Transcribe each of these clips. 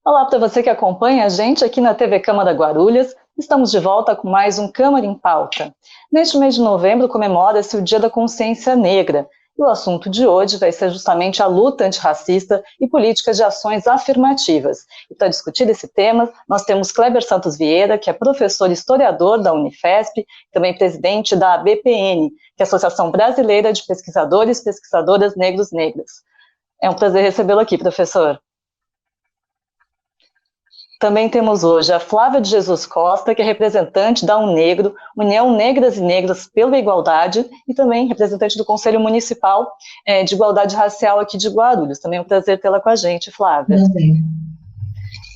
Olá para você que acompanha a gente aqui na TV Câmara Guarulhos. Estamos de volta com mais um Câmara em Pauta. Neste mês de novembro comemora-se o Dia da Consciência Negra. E o assunto de hoje vai ser justamente a luta antirracista e políticas de ações afirmativas. E para discutir esse tema, nós temos Kleber Santos Vieira, que é professor e historiador da Unifesp, também presidente da ABPN, que é a Associação Brasileira de Pesquisadores e Pesquisadoras Negros-Negras. É um prazer recebê-lo aqui, professor. Também temos hoje a Flávia de Jesus Costa, que é representante da UNEGRO, União Negras e Negras pela Igualdade, e também representante do Conselho Municipal de Igualdade Racial aqui de Guarulhos. Também é um prazer tê-la com a gente, Flávia.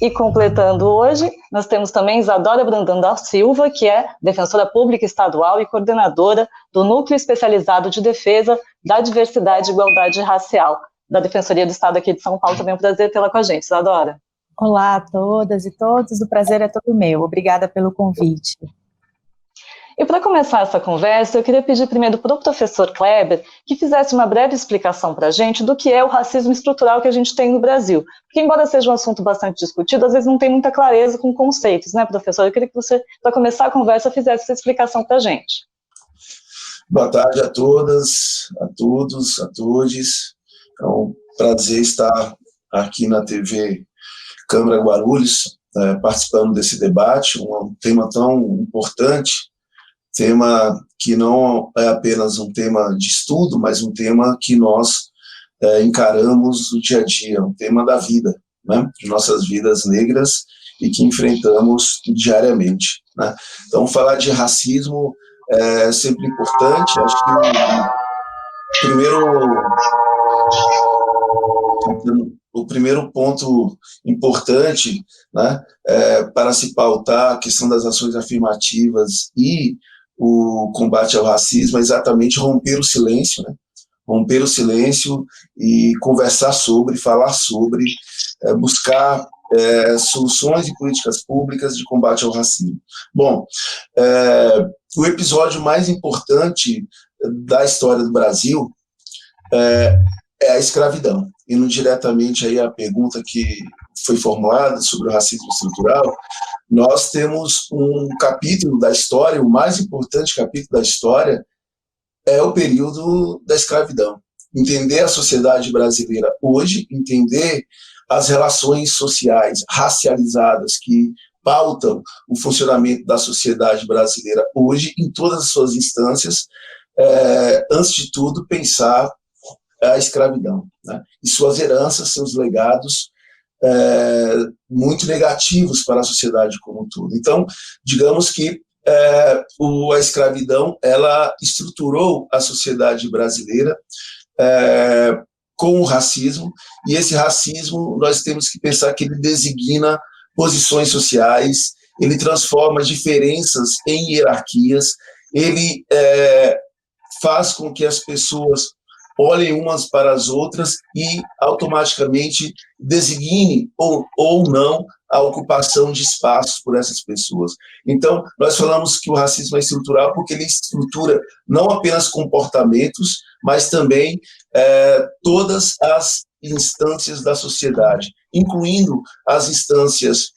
E completando hoje, nós temos também Isadora Brandão da Silva, que é defensora pública estadual e coordenadora do Núcleo Especializado de Defesa da Diversidade e Igualdade Racial, da Defensoria do Estado aqui de São Paulo. Também é um prazer tê-la com a gente, Isadora. Olá a todas e todos, o prazer é todo meu. Obrigada pelo convite. E para começar essa conversa, eu queria pedir primeiro para o professor Kleber que fizesse uma breve explicação para a gente do que é o racismo estrutural que a gente tem no Brasil. Porque, embora seja um assunto bastante discutido, às vezes não tem muita clareza com conceitos, né, professor? Eu queria que você, para começar a conversa, fizesse essa explicação para a gente. Boa tarde a todas, a todos, a todes. É um prazer estar aqui na TV Câmara Guarulhos, participando desse debate, um tema tão importante, tema que não é apenas um tema de estudo, mas um tema que nós encaramos no dia a dia, um tema da vida, né, de nossas vidas negras e que enfrentamos diariamente, né. Então, falar de racismo é sempre importante. Acho que o primeiro ponto importante, né, para se pautar a questão das ações afirmativas e o combate ao racismo é exatamente romper o silêncio, né, romper o silêncio e conversar sobre, falar sobre, buscar soluções e políticas públicas de combate ao racismo. Bom, o episódio mais importante da história do Brasil é a escravidão. Indo diretamente aí à pergunta que foi formulada sobre o racismo estrutural, nós temos um capítulo da história, o mais importante capítulo da história é o período da escravidão. Entender a sociedade brasileira hoje, entender as relações sociais racializadas que pautam o funcionamento da sociedade brasileira hoje, em todas as suas instâncias, antes de tudo, pensar a escravidão, né, e suas heranças, seus legados muito negativos para a sociedade como um todo. Então, digamos que a escravidão ela estruturou a sociedade brasileira com o racismo, e esse racismo nós temos que pensar que ele designa posições sociais, ele transforma diferenças em hierarquias, ele faz com que as pessoas olhem umas para as outras e automaticamente designe ou não a ocupação de espaços por essas pessoas. Então, nós falamos que o racismo é estrutural porque ele estrutura não apenas comportamentos, mas também todas as instâncias da sociedade, incluindo as instâncias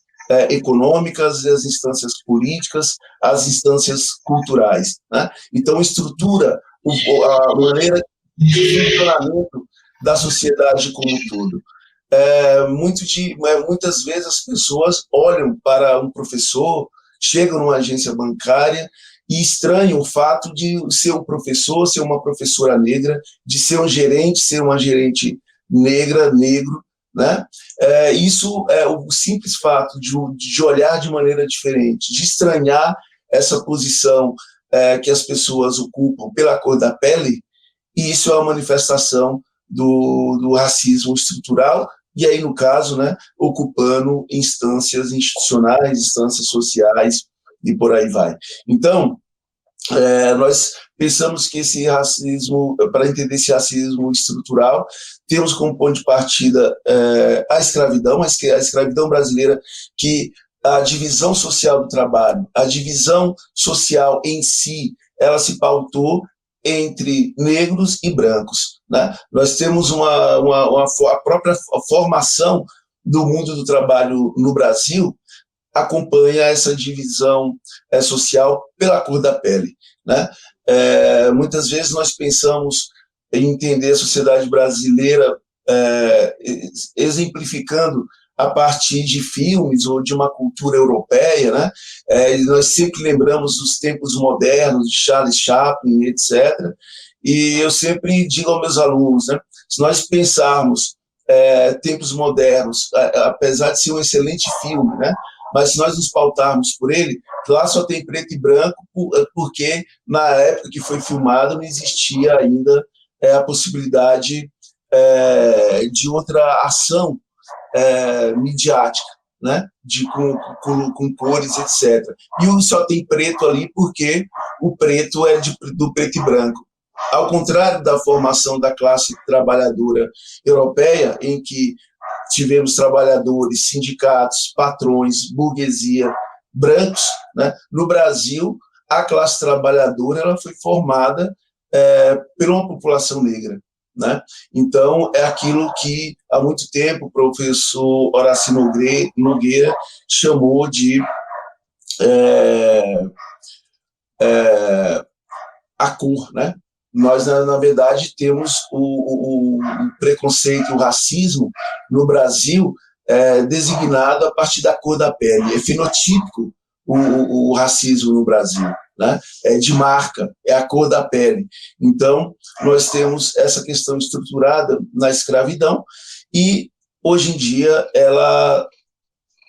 econômicas, as instâncias políticas, as instâncias culturais, né? Então, estrutura a maneira de funcionamento da sociedade como um todo. Muitas vezes as pessoas olham para um professor, chegam numa agência bancária e estranham o fato de ser um professor, ser uma professora negra, de ser um gerente, ser uma gerente negra, negro, né? Isso é o simples fato de olhar de maneira diferente, de estranhar essa posição que as pessoas ocupam pela cor da pele. E isso é uma manifestação do racismo estrutural, e aí, no caso, né, ocupando instâncias institucionais, instâncias sociais, e por aí vai. Então, nós pensamos que esse racismo, para entender esse racismo estrutural, temos como ponto de partida a escravidão brasileira, que a divisão social do trabalho, a divisão social em si, ela se pautou entre negros e brancos, né? Nós temos a própria formação do mundo do trabalho no Brasil acompanha essa divisão social pela cor da pele, né? Muitas vezes nós pensamos em entender a sociedade brasileira exemplificando a partir de filmes ou de uma cultura europeia, né? Nós sempre lembramos dos tempos modernos, de Charles Chaplin, etc. E eu sempre digo aos meus alunos, né? Se nós pensarmos tempos modernos, apesar de ser um excelente filme, né? Mas se nós nos pautarmos por ele, lá só tem preto e branco, porque na época que foi filmado não existia ainda a possibilidade de outra ação midiática, né? Com cores, etc. E só tem preto ali porque o preto é do preto e branco. Ao contrário da formação da classe trabalhadora europeia, em que tivemos trabalhadores, sindicatos, patrões, burguesia, brancos, né? No Brasil, a classe trabalhadora ela foi formada por uma população negra, né? Então, é aquilo que há muito tempo o professor Horácio Nogueira chamou de a cor, né? Nós, na verdade, temos o preconceito, o racismo no Brasil designado a partir da cor da pele. É fenotípico o racismo no Brasil, né? É de marca, é a cor da pele. Então, nós temos essa questão estruturada na escravidão e, hoje em dia, ela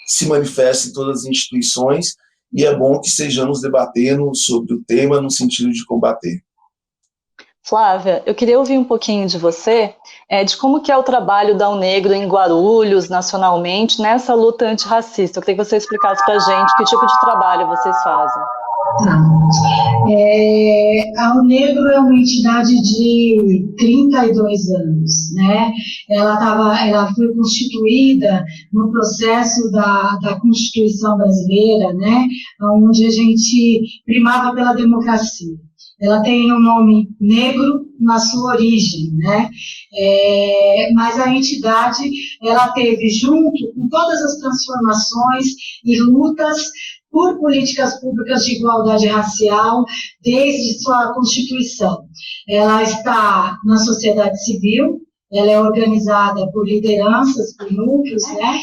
se manifesta em todas as instituições e é bom que estejamos debatendo sobre o tema no sentido de combater. Flávia, eu queria ouvir um pouquinho de você, de como que é o trabalho da UNegro em Guarulhos, nacionalmente, nessa luta antirracista. Eu queria que você explicasse para a gente que tipo de trabalho vocês fazem. A UNegro é uma entidade de 32 anos, né? Ela foi constituída no processo da Constituição brasileira, né? Onde a gente primava pela democracia. Ela tem um nome negro na sua origem, né? Mas a entidade, ela teve, junto com todas as transformações e lutas por políticas públicas de igualdade racial, desde sua constituição. Ela está na sociedade civil, ela é organizada por lideranças, por núcleos, né?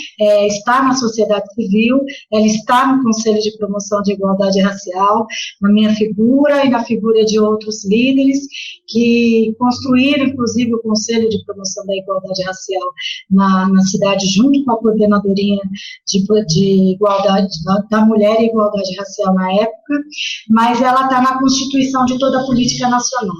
Está na sociedade civil, ela está no Conselho de Promoção de Igualdade Racial, na minha figura e na figura de outros líderes que construíram, inclusive, o Conselho de Promoção da Igualdade Racial na cidade, junto com a Coordenadoria de Igualdade da Mulher e Igualdade Racial na época, mas ela está na constituição de toda a política nacional.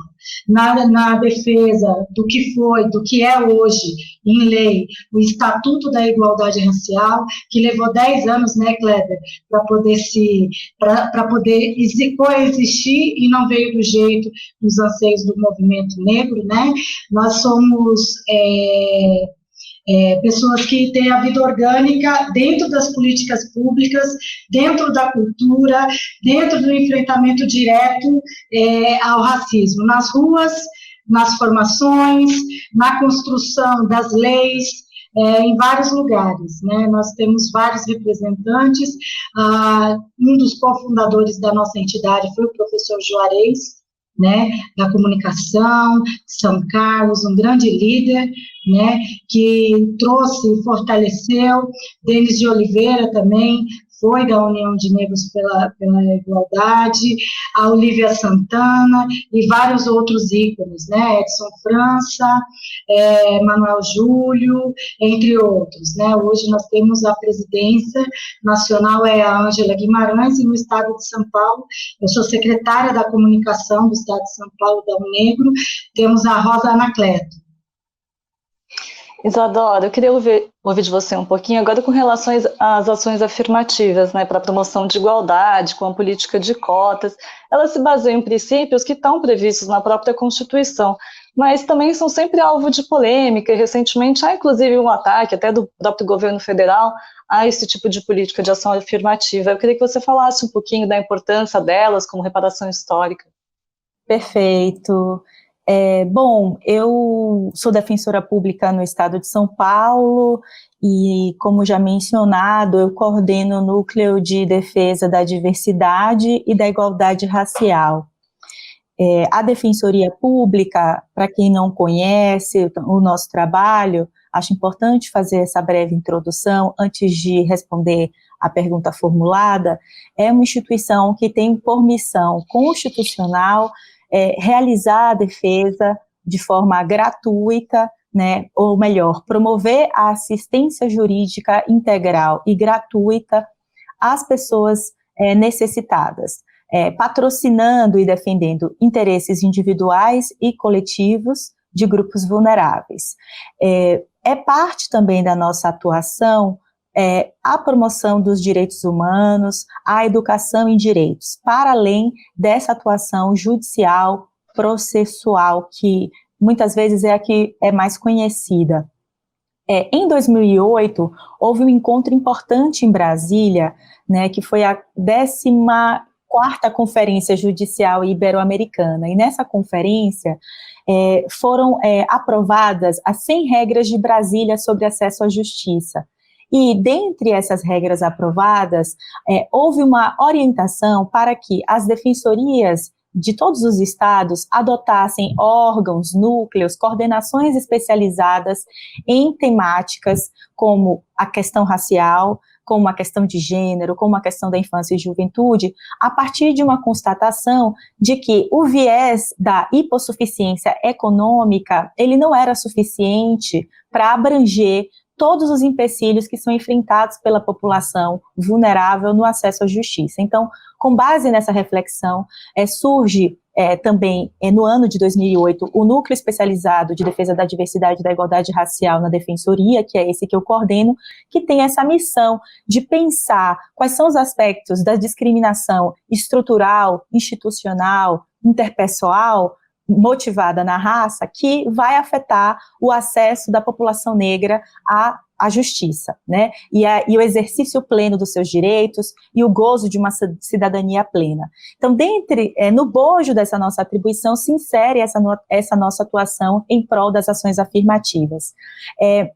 Na defesa do que foi, do que é hoje, em lei, o Estatuto da Igualdade Racial, que levou 10 anos, né, Kleber, para poder coexistir e não veio do jeito dos anseios do movimento negro, né? Nós somos pessoas que têm a vida orgânica dentro das políticas públicas, dentro da cultura, dentro do enfrentamento direto ao racismo, nas ruas, nas formações, na construção das leis, em vários lugares, né? Nós temos vários representantes, um dos cofundadores da nossa entidade foi o professor Juarez, né, da comunicação, São Carlos, um grande líder, né, que trouxe e fortaleceu, Denis de Oliveira também, foi da União de Negros pela Igualdade, a Olívia Santana e vários outros ícones, né, Edson França, Manuel Júlio, entre outros, né. Hoje nós temos a presidência nacional, a Ângela Guimarães, e no estado de São Paulo, eu sou secretária da comunicação do estado de São Paulo, da UNegro, temos a Rosa Anacleto. Isadora, eu queria ouvir de você um pouquinho agora com relação às ações afirmativas, né, para a promoção de igualdade, com a política de cotas. Elas se baseiam em princípios que estão previstos na própria Constituição, mas também são sempre alvo de polêmica, e recentemente há inclusive um ataque até do próprio governo federal a esse tipo de política de ação afirmativa. Eu queria que você falasse um pouquinho da importância delas como reparação histórica. Perfeito. Bom, eu sou defensora pública no estado de São Paulo e, como já mencionado, eu coordeno o Núcleo de Defesa da Diversidade e da Igualdade Racial. A Defensoria Pública, para quem não conhece o nosso trabalho, acho importante fazer essa breve introdução antes de responder a pergunta formulada. É uma instituição que tem por missão constitucional realizar a defesa de forma gratuita, né, ou melhor, promover a assistência jurídica integral e gratuita às pessoas necessitadas, patrocinando e defendendo interesses individuais e coletivos de grupos vulneráveis. É parte também da nossa atuação a promoção dos direitos humanos, a educação em direitos, para além dessa atuação judicial, processual, que muitas vezes é a que é mais conhecida. Em 2008, houve um encontro importante em Brasília, né, que foi a 14ª Conferência Judicial Ibero-Americana, e nessa conferência foram aprovadas as 100 regras de Brasília sobre acesso à justiça. E, dentre essas regras aprovadas, houve uma orientação para que as defensorias de todos os estados adotassem órgãos, núcleos, coordenações especializadas em temáticas como a questão racial, como a questão de gênero, como a questão da infância e juventude, a partir de uma constatação de que o viés da hipossuficiência econômica, ele não era suficiente para abranger todos os empecilhos que são enfrentados pela população vulnerável no acesso à justiça. Então, com base nessa reflexão, surge também, no ano de 2008, o Núcleo Especializado de Defesa da Diversidade e da Igualdade Racial na Defensoria, que é esse que eu coordeno, que tem essa missão de pensar quais são os aspectos da discriminação estrutural, institucional, interpessoal, motivada na raça, que vai afetar o acesso da população negra à justiça, né, e o exercício pleno dos seus direitos e o gozo de uma cidadania plena. Então, no bojo dessa nossa atribuição, se insere essa nossa atuação em prol das ações afirmativas.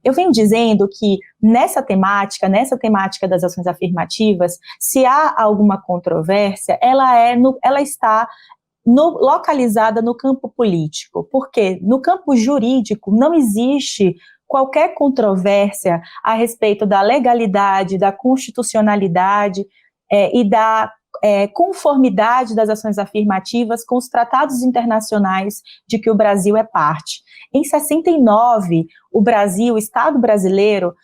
Eu venho dizendo que nessa temática das ações afirmativas, se há alguma controvérsia, ela está localizada no campo político, porque no campo jurídico não existe qualquer controvérsia a respeito da legalidade, da constitucionalidade e da conformidade das ações afirmativas com os tratados internacionais de que o Brasil é parte. Em 69, o Estado brasileiro,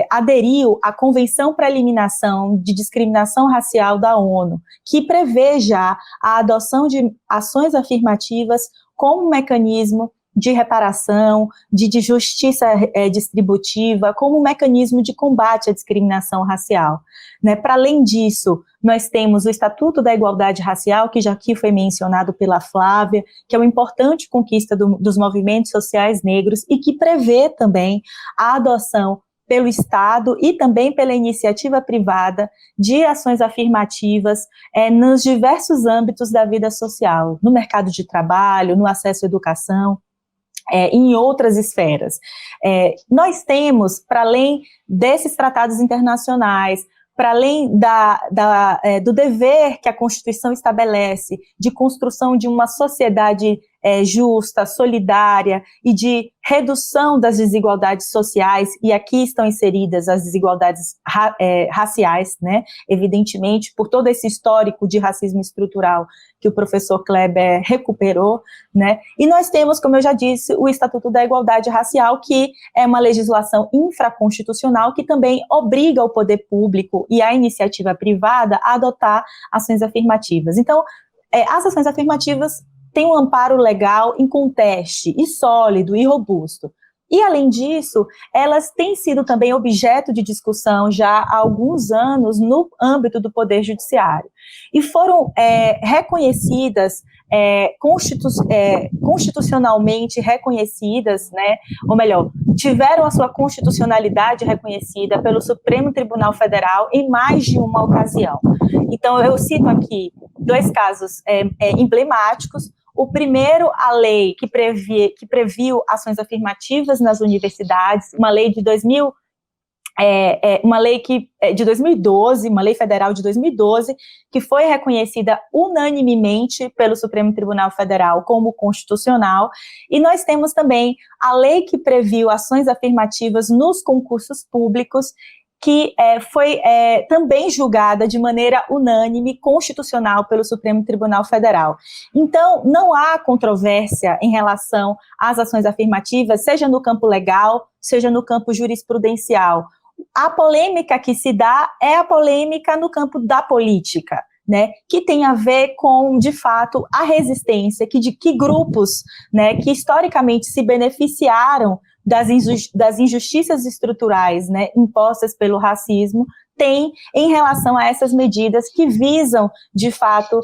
aderiu à Convenção para a Eliminação de Discriminação Racial da ONU, que prevê já a adoção de ações afirmativas como um mecanismo de reparação, de justiça distributiva, como um mecanismo de combate à discriminação racial, né? Para além disso, nós temos o Estatuto da Igualdade Racial, que já aqui foi mencionado pela Flávia, que é uma importante conquista dos movimentos sociais negros e que prevê também a adoção pelo Estado e também pela iniciativa privada de ações afirmativas nos diversos âmbitos da vida social, no mercado de trabalho, no acesso à educação, em outras esferas. Nós temos, para além desses tratados internacionais, para além do dever que a Constituição estabelece de construção de uma sociedade justa, solidária e de redução das desigualdades sociais, e aqui estão inseridas as desigualdades raciais, né, evidentemente, por todo esse histórico de racismo estrutural que o professor Kleber recuperou, né, e nós temos, como eu já disse, o Estatuto da Igualdade Racial, que é uma legislação infraconstitucional que também obriga o poder público e a iniciativa privada a adotar ações afirmativas. Então, as ações afirmativas têm um amparo legal em conteste, e sólido, e robusto. E, além disso, elas têm sido também objeto de discussão já há alguns anos no âmbito do Poder Judiciário. E foram reconhecidas, constitucionalmente reconhecidas, né, ou melhor, tiveram a sua constitucionalidade reconhecida pelo Supremo Tribunal Federal em mais de uma ocasião. Então, eu cito aqui 2 casos emblemáticos. primeiro, a lei que previu ações afirmativas nas universidades, uma lei de 2000, uma lei de 2012, uma lei federal de 2012, que foi reconhecida unanimemente pelo Supremo Tribunal Federal como constitucional, e nós temos também a lei que previu ações afirmativas nos concursos públicos, que foi também julgada de maneira unânime, constitucional, pelo Supremo Tribunal Federal. Então, não há controvérsia em relação às ações afirmativas, seja no campo legal, seja no campo jurisprudencial. A polêmica que se dá é a polêmica no campo da política, né, que tem a ver com, de fato, a resistência, que grupos, né, que historicamente se beneficiaram das injustiças estruturais, né, impostas pelo racismo, têm em relação a essas medidas que visam, de fato,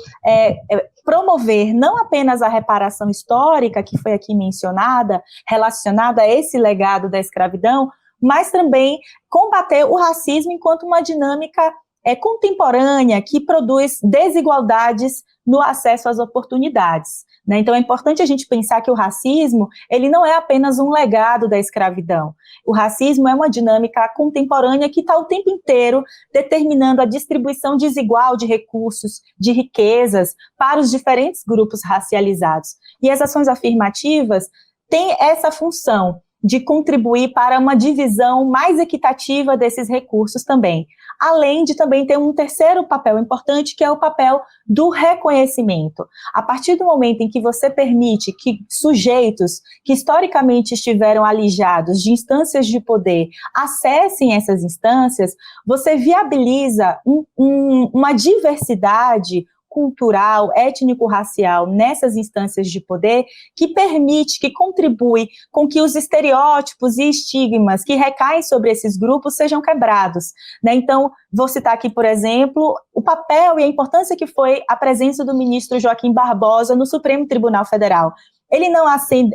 promover não apenas a reparação histórica, que foi aqui mencionada, relacionada a esse legado da escravidão, mas também combater o racismo enquanto uma dinâmica contemporânea que produz desigualdades no acesso às oportunidades, né? Então é importante a gente pensar que o racismo, ele não é apenas um legado da escravidão. O racismo é uma dinâmica contemporânea que está o tempo inteiro determinando a distribuição desigual de recursos, de riquezas para os diferentes grupos racializados. E as ações afirmativas têm essa função de contribuir para uma divisão mais equitativa desses recursos também, além de também ter um terceiro papel importante, que é o papel do reconhecimento. A partir do momento em que você permite que sujeitos que historicamente estiveram alijados de instâncias de poder acessem essas instâncias, você viabiliza uma diversidade cultural, étnico-racial nessas instâncias de poder, que permite, que contribui com que os estereótipos e estigmas que recaem sobre esses grupos sejam quebrados, né? Então, vou citar aqui, por exemplo, o papel e a importância que foi a presença do ministro Joaquim Barbosa no Supremo Tribunal Federal. Ele não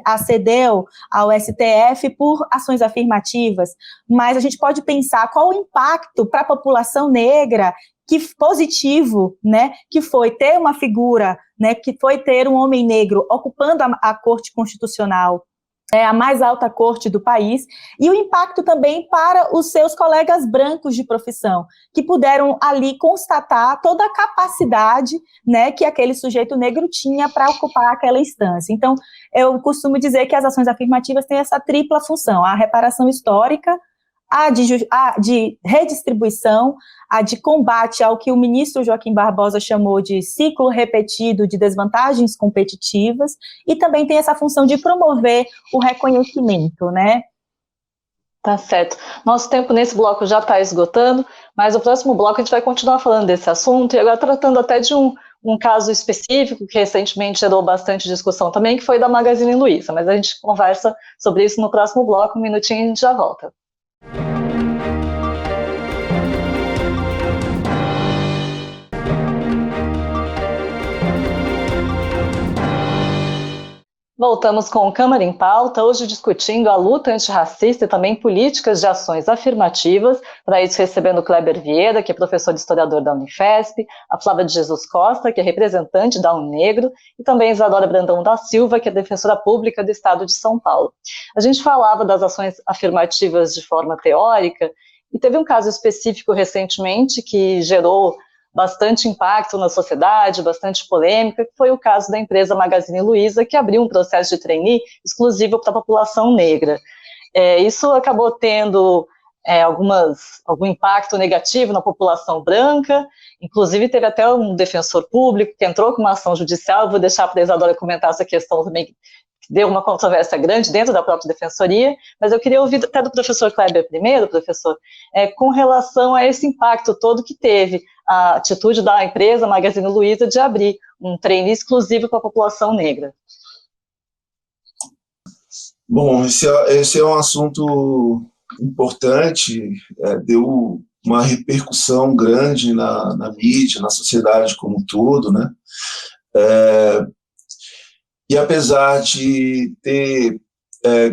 acedeu ao STF por ações afirmativas, mas a gente pode pensar qual o impacto para a população negra positivo, né, que foi ter uma figura, né, que foi ter um homem negro ocupando a Corte Constitucional, a mais alta corte do país, e o impacto também para os seus colegas brancos de profissão, que puderam ali constatar toda a capacidade, né, que aquele sujeito negro tinha para ocupar aquela instância. Então, eu costumo dizer que as ações afirmativas têm essa tripla função: a reparação histórica, a de redistribuição, a de combate ao que o ministro Joaquim Barbosa chamou de ciclo repetido de desvantagens competitivas, e também tem essa função de promover o reconhecimento, né? Tá certo. Nosso tempo nesse bloco já está esgotando, mas no próximo bloco a gente vai continuar falando desse assunto, e agora tratando até de um caso específico que recentemente gerou bastante discussão também, que foi da Magazine Luiza, mas a gente conversa sobre isso no próximo bloco. Um minutinho e a gente já volta. Voltamos com o Câmara em Pauta, hoje discutindo a luta antirracista e também políticas de ações afirmativas. Para isso, recebendo o Kleber Vieira, que é professor e historiador da Unifesp, a Flávia de Jesus Costa, que é representante da Unnegro, e também a Isadora Brandão da Silva, que é defensora pública do Estado de São Paulo. A gente falava das ações afirmativas de forma teórica, e teve um caso específico recentemente que gerou bastante impacto na sociedade, bastante polêmica, que foi o caso da empresa Magazine Luiza, que abriu um processo de trainee exclusivo para a população negra. Isso acabou tendo algum impacto negativo na população branca, inclusive teve até um defensor público que entrou com uma ação judicial. Eu vou deixar para a Isadora comentar essa questão também, que deu uma controvérsia grande dentro da própria defensoria, mas eu queria ouvir até do professor Kleber primeiro, professor, com relação a esse impacto todo que teve a atitude da empresa Magazine Luiza de abrir um trainee exclusivo para a população negra. Bom, esse é um assunto importante, deu uma repercussão grande na mídia, na sociedade como um todo, né? E apesar de ter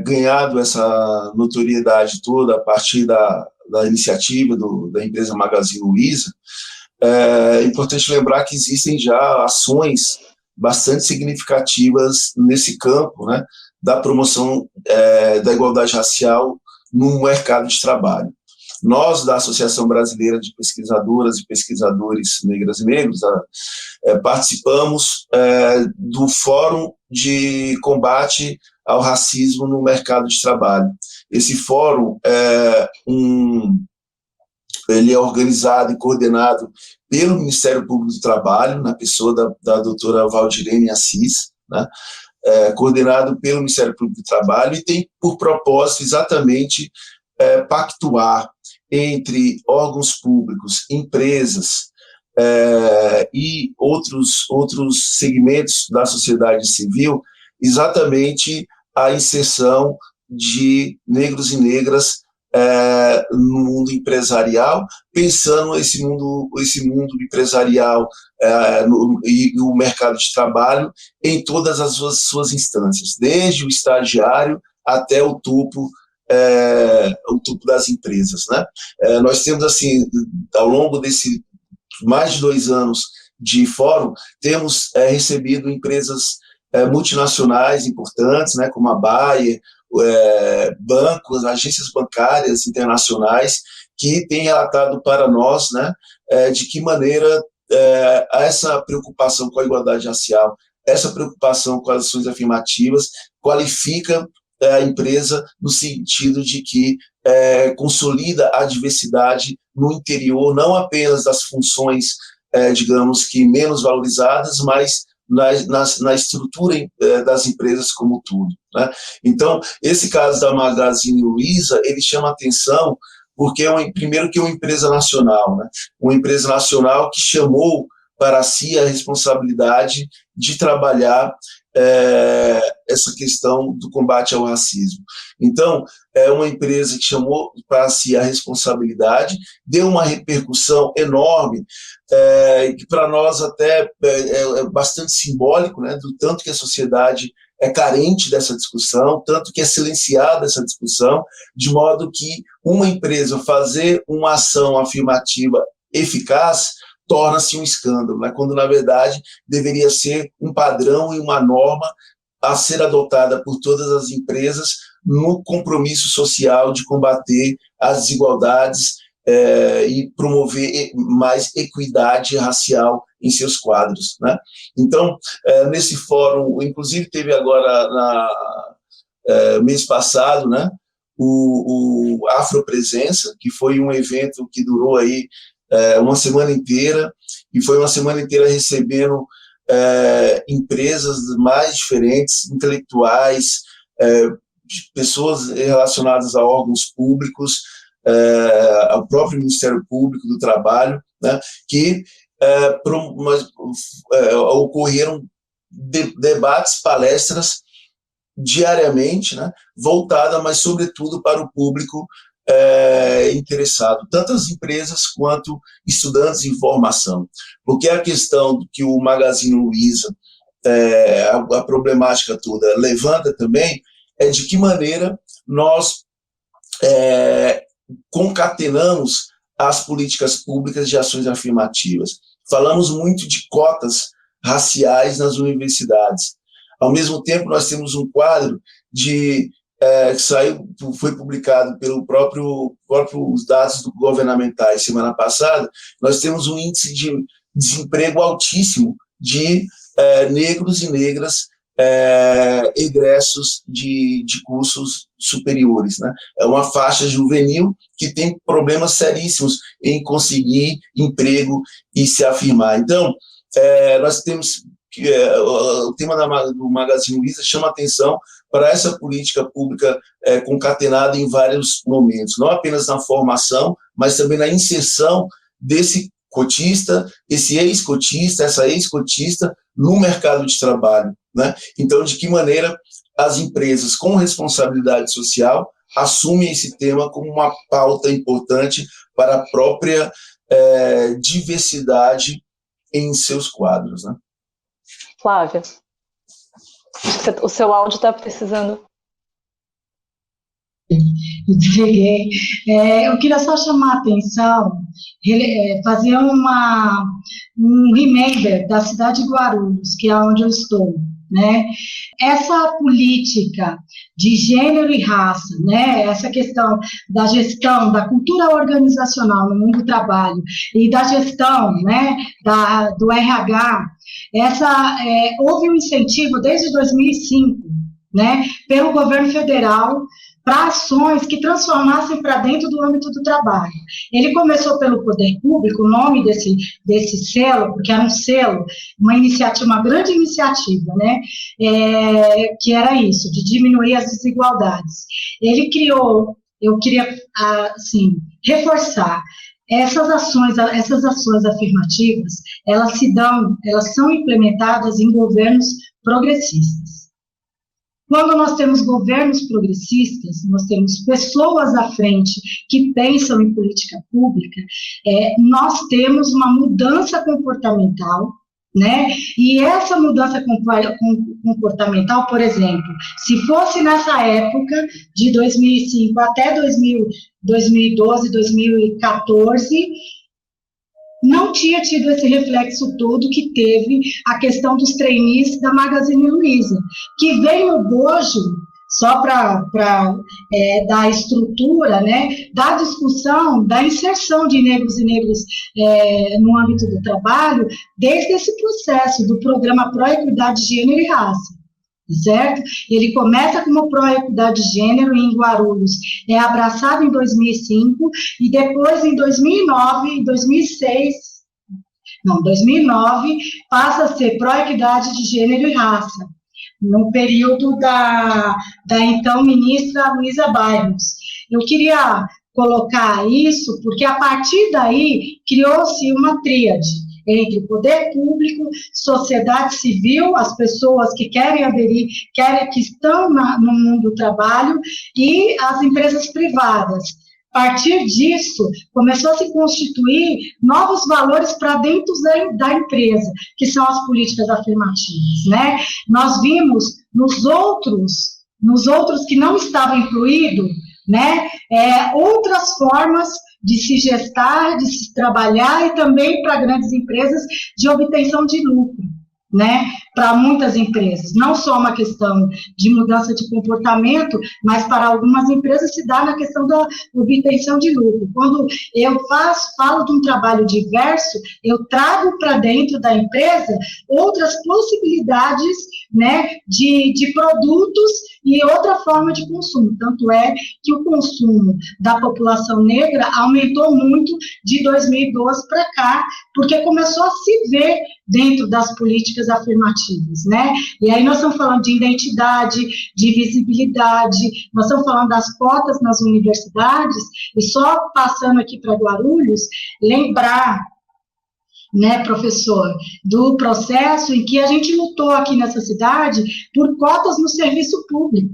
ganhado essa notoriedade toda a partir da iniciativa da empresa Magazine Luiza, é importante lembrar que existem já ações bastante significativas nesse campo, né, da promoção da igualdade racial no mercado de trabalho. Nós, da Associação Brasileira de Pesquisadoras e Pesquisadores Negras e Negros, participamos do Fórum de Combate ao Racismo no Mercado de Trabalho. Esse fórum ele é organizado e coordenado pelo Ministério Público do Trabalho, na pessoa da doutora Valdirene Assis, né? Coordenado pelo Ministério Público do Trabalho, e tem por propósito exatamente pactuar entre órgãos públicos, empresas e outros segmentos da sociedade civil, exatamente a inserção de negros e negras no mundo empresarial, pensando esse mundo empresarial e o mercado de trabalho em todas as suas instâncias, desde o estagiário até o topo das empresas, né? Nós temos, assim, ao longo desse mais de 2 anos de fórum, temos recebido empresas multinacionais importantes, né, como a Bayer, bancos, agências bancárias internacionais, que têm relatado para nós, né, de que maneira essa preocupação com a igualdade racial, essa preocupação com as ações afirmativas, qualifica a empresa no sentido de que consolida a diversidade no interior, não apenas das funções, digamos que menos valorizadas, mas na estrutura das empresas como tudo, né? Então, esse caso da Magazine Luiza, ele chama atenção porque primeiro que é uma empresa nacional, né? Uma empresa nacional que chamou para si a responsabilidade de trabalhar essa questão do combate ao racismo. Então, é uma empresa que chamou para si a responsabilidade, deu uma repercussão enorme, que para nós até é bastante simbólico, né, do tanto que a sociedade é carente dessa discussão, tanto que é silenciada essa discussão, de modo que uma empresa fazer uma ação afirmativa eficaz torna-se um escândalo, né? Quando, na verdade, deveria ser um padrão e uma norma a ser adotada por todas as empresas no compromisso social de combater as desigualdades e promover mais equidade racial em seus quadros, né? Então, nesse fórum, inclusive teve agora, mês passado, né, o Afropresença, que foi um evento que durou aí uma semana inteira, e foi uma semana inteira recebendo empresas mais diferentes, intelectuais, pessoas relacionadas a órgãos públicos, ao próprio Ministério Público do Trabalho, né, que ocorreram debates, palestras diariamente, né, voltada, mas sobretudo para o público interessado, tanto as empresas quanto estudantes em formação, porque a questão que o Magazine Luiza, a problemática toda levanta também, é de que maneira nós concatenamos as políticas públicas de ações afirmativas. Falamos muito de cotas raciais nas universidades. Ao mesmo tempo, nós temos um quadro que foi publicado pelo próprios dados governamentais semana passada. Nós temos um índice de desemprego altíssimo de negros e negras egressos de cursos superiores, né? É uma faixa juvenil que tem problemas seríssimos em conseguir emprego e se afirmar. Então, nós temos o tema do Magazine Luiza chama atenção para essa política pública concatenada em vários momentos, não apenas na formação, mas também na inserção desse cotista, esse ex-cotista, essa ex-cotista no mercado de trabalho, né? Então, de que maneira as empresas com responsabilidade social assumem esse tema como uma pauta importante para a própria diversidade em seus quadros, né? Flávia, o seu áudio está precisando. Desliguei. Eu queria só chamar a atenção, fazer um remember da cidade de Guarulhos, que é onde eu estou, né? Essa política de gênero e raça, né? Essa questão da gestão, da cultura organizacional no mundo do trabalho e da gestão, né? Do RH, houve um incentivo desde 2005, né? Pelo governo federal, para ações que transformassem para dentro do âmbito do trabalho. Ele começou pelo poder público, o nome desse selo, porque era um selo, uma grande iniciativa, né, que era isso, de diminuir as desigualdades. Ele criou, eu queria, assim, reforçar, essas ações afirmativas, elas são implementadas em governos progressistas. Quando nós temos governos progressistas, nós temos pessoas à frente que pensam em política pública, nós temos uma mudança comportamental, né? E essa mudança comportamental, por exemplo, se fosse nessa época, de 2005 até 2012, 2014, não tinha tido esse reflexo todo que teve a questão dos trainees da Magazine Luiza, que veio no bojo, só para dar a estrutura, né, da discussão, da inserção de negros e negras no âmbito do trabalho, desde esse processo do programa Pró-Equidade de Gênero e Raça. Certo? Ele começa como Pró-Equidade de Gênero em Guarulhos, é abraçado em 2005, e depois em 2009 passa a ser Pró-Equidade de Gênero e Raça, no período da então ministra Luísa Bairros. Eu queria colocar isso porque a partir daí criou-se uma tríade entre poder público, sociedade civil, as pessoas que querem aderir, que estão no mundo do trabalho, e as empresas privadas. A partir disso, começou a se constituir novos valores para dentro da empresa, que são as políticas afirmativas, né? Nós vimos nos outros que não estavam incluídos, né, outras formas de se gestar, de se trabalhar, e também para grandes empresas de obtenção de lucro, né, para muitas empresas. Não só uma questão de mudança de comportamento, mas para algumas empresas se dá na questão da obtenção de lucro. Quando eu falo de um trabalho diverso, eu trago para dentro da empresa outras possibilidades, né, de produtos e outra forma de consumo. Tanto é que o consumo da população negra aumentou muito de 2012 para cá, porque começou a se ver dentro das políticas afirmativas, né? E aí nós estamos falando de identidade, de visibilidade, nós estamos falando das cotas nas universidades, e só passando aqui para Guarulhos, lembrar, né, professor, do processo em que a gente lutou aqui nessa cidade por cotas no serviço público.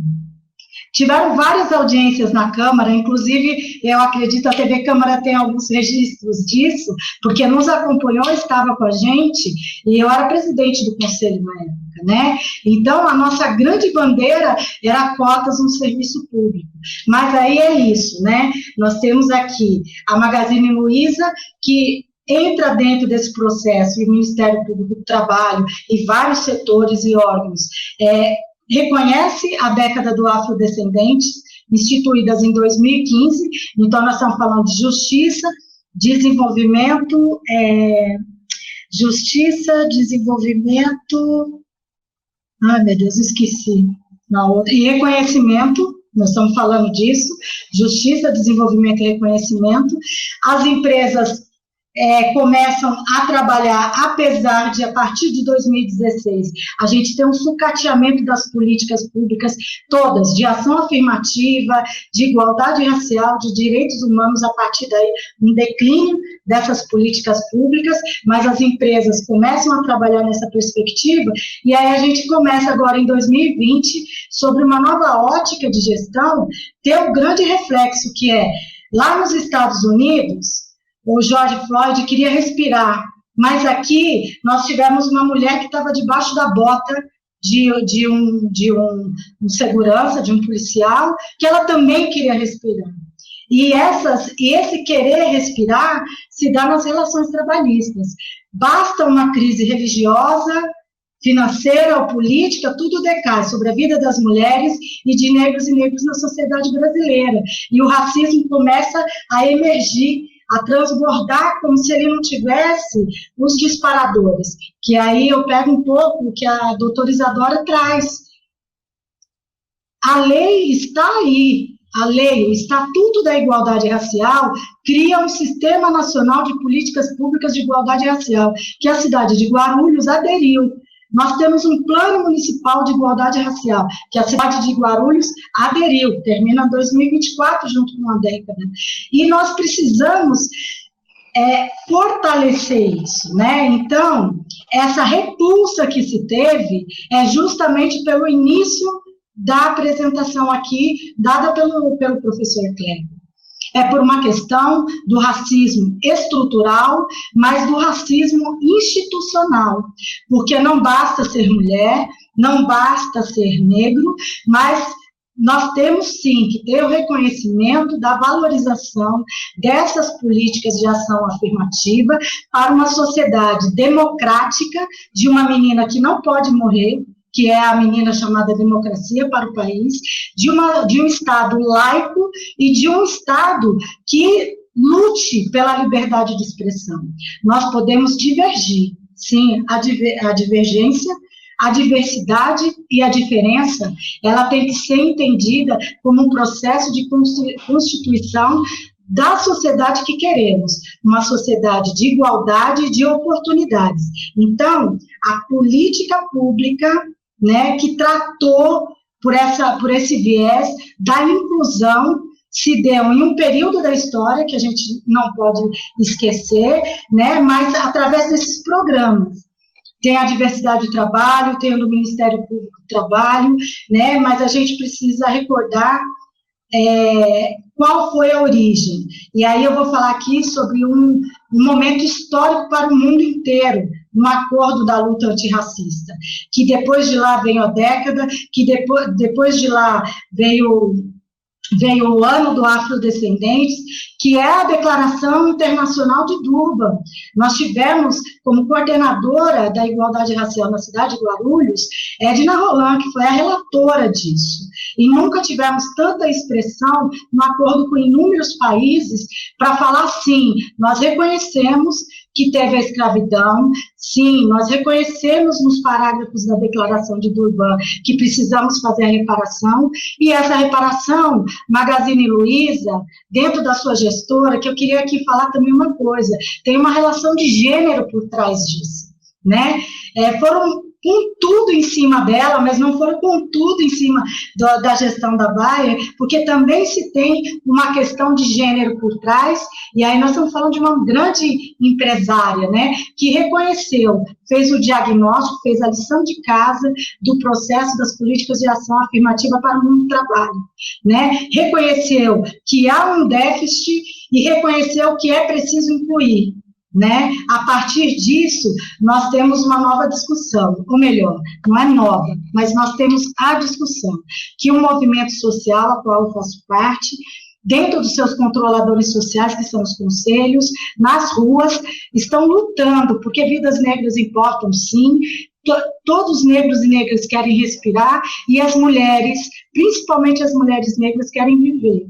Tiveram várias audiências na Câmara, inclusive, eu acredito, a TV Câmara tem alguns registros disso, porque nos acompanhou, estava com a gente, e eu era presidente do conselho na época, né? Então, a nossa grande bandeira era cotas no serviço público. Mas aí é isso, né? Nós temos aqui a Magazine Luiza, que entra dentro desse processo, e o Ministério Público do Trabalho, e vários setores e órgãos, reconhece a década do afrodescendentes, instituídas em 2015, então nós estamos falando de justiça, desenvolvimento, ai meu Deus, esqueci, e reconhecimento, nós estamos falando disso, justiça, desenvolvimento e reconhecimento. As empresas começam a trabalhar, apesar de, a partir de 2016, a gente ter um sucateamento das políticas públicas todas, de ação afirmativa, de igualdade racial, de direitos humanos, a partir daí, um declínio dessas políticas públicas, mas as empresas começam a trabalhar nessa perspectiva, e aí a gente começa agora, em 2020, sobre uma nova ótica de gestão, ter um grande reflexo, que é, lá nos Estados Unidos, o George Floyd queria respirar, mas aqui nós tivemos uma mulher que estava debaixo da bota um segurança, de um policial, que ela também queria respirar. E esse querer respirar se dá nas relações trabalhistas. Basta uma crise religiosa, financeira ou política, tudo decai sobre a vida das mulheres e de negros e negras na sociedade brasileira. E o racismo começa a emergir, a transbordar como se ele não tivesse os disparadores. Que aí eu pego um pouco o que a doutora Isadora traz. A lei está aí. A lei, o Estatuto da Igualdade Racial, cria um Sistema Nacional de Políticas Públicas de Igualdade Racial, que a cidade de Guarulhos aderiu. Nós temos um Plano Municipal de Igualdade Racial, que a cidade de Guarulhos aderiu, termina em 2024, junto com a década. E nós precisamos fortalecer isso, né? Então, essa repulsa que se teve é justamente pelo início da apresentação aqui, dada pelo professor Kleber. É por uma questão do racismo estrutural, mas do racismo institucional, porque não basta ser mulher, não basta ser negro, mas nós temos sim que ter o reconhecimento da valorização dessas políticas de ação afirmativa para uma sociedade democrática, de uma menina que não pode morrer, que é a menina chamada democracia para o país, de um Estado laico e de um Estado que lute pela liberdade de expressão. Nós podemos divergir, sim, a divergência, a diversidade e a diferença, ela tem que ser entendida como um processo de constituição da sociedade que queremos, uma sociedade de igualdade e de oportunidades. Então, a política pública, né, que tratou por esse viés da inclusão, se deu em um período da história que a gente não pode esquecer, né, mas através desses programas. Tem a diversidade de trabalho, tem o do Ministério Público do Trabalho, né, mas a gente precisa recordar qual foi a origem. E aí eu vou falar aqui sobre um momento histórico para o mundo inteiro, um acordo da luta antirracista, que depois de lá veio a década, que depois de lá veio o ano do afrodescendentes, que é a Declaração Internacional de Durban. Nós tivemos, como coordenadora da igualdade racial na cidade de Guarulhos, Edna Roland, que foi a relatora disso. E nunca tivemos tanta expressão no acordo com inúmeros países para falar, sim, nós reconhecemos que teve a escravidão, sim, nós reconhecemos nos parágrafos da Declaração de Durban que precisamos fazer a reparação, e essa reparação, Magazine Luiza, dentro da sua gestora, que eu queria aqui falar também uma coisa, tem uma relação de gênero por trás disso, né? Foram com tudo em cima dela, mas não foram com tudo em cima da gestão da Bayer, porque também se tem uma questão de gênero por trás, e aí nós estamos falando de uma grande empresária, né, que reconheceu, fez o diagnóstico, fez a lição de casa do processo das políticas de ação afirmativa para o mundo do trabalho, né, reconheceu que há um déficit e reconheceu que é preciso incluir. Né? A partir disso, nós temos uma nova discussão, ou melhor, não é nova, mas nós temos a discussão, que o movimento social, a qual eu faço parte, dentro dos seus controladores sociais, que são os conselhos, nas ruas, estão lutando, porque vidas negras importam, sim, todos os negros e negras querem respirar, e as mulheres, principalmente as mulheres negras, querem viver.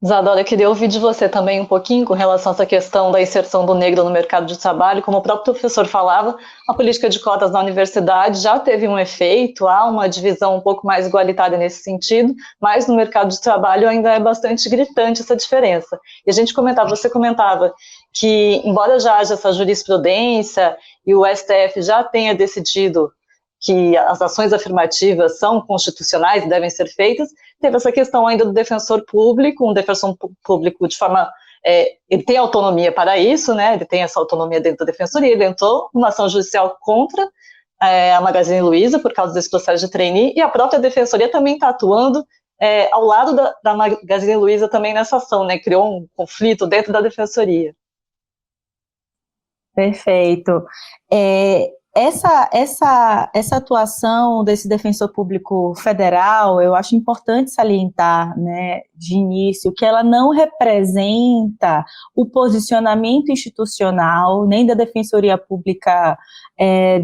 Isadora, eu queria ouvir de você também um pouquinho com relação a essa questão da inserção do negro no mercado de trabalho. Como o próprio professor falava, a política de cotas na universidade já teve um efeito, há uma divisão um pouco mais igualitária nesse sentido, mas no mercado de trabalho ainda é bastante gritante essa diferença. E a gente você comentava que, embora já haja essa jurisprudência e o STF já tenha decidido que as ações afirmativas são constitucionais e devem ser feitas, teve essa questão ainda do defensor público, um defensor público de forma, ele tem autonomia para isso, né, ele tem essa autonomia dentro da defensoria, ele entrou numa ação judicial contra a Magazine Luiza por causa desse processo de trainee, e a própria defensoria também está atuando ao lado da Magazine Luiza também nessa ação, né, criou um conflito dentro da defensoria. Perfeito. Essa atuação desse defensor público federal, eu acho importante salientar, né, de início, que ela não representa o posicionamento institucional, nem da Defensoria Pública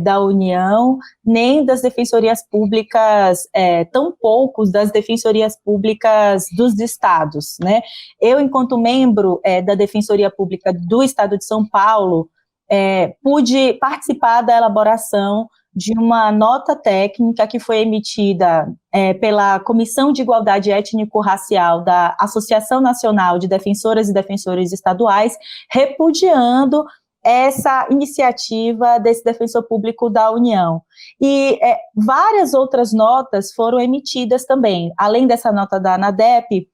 da União, nem das defensorias públicas, tampouco das defensorias públicas dos estados, né. Eu, enquanto membro da Defensoria Pública do Estado de São Paulo, pude participar da elaboração de uma nota técnica que foi emitida pela Comissão de Igualdade Étnico-Racial da Associação Nacional de Defensoras e Defensores Estaduais, repudiando essa iniciativa desse defensor público da União. E várias outras notas foram emitidas também, além dessa nota da ANADEP,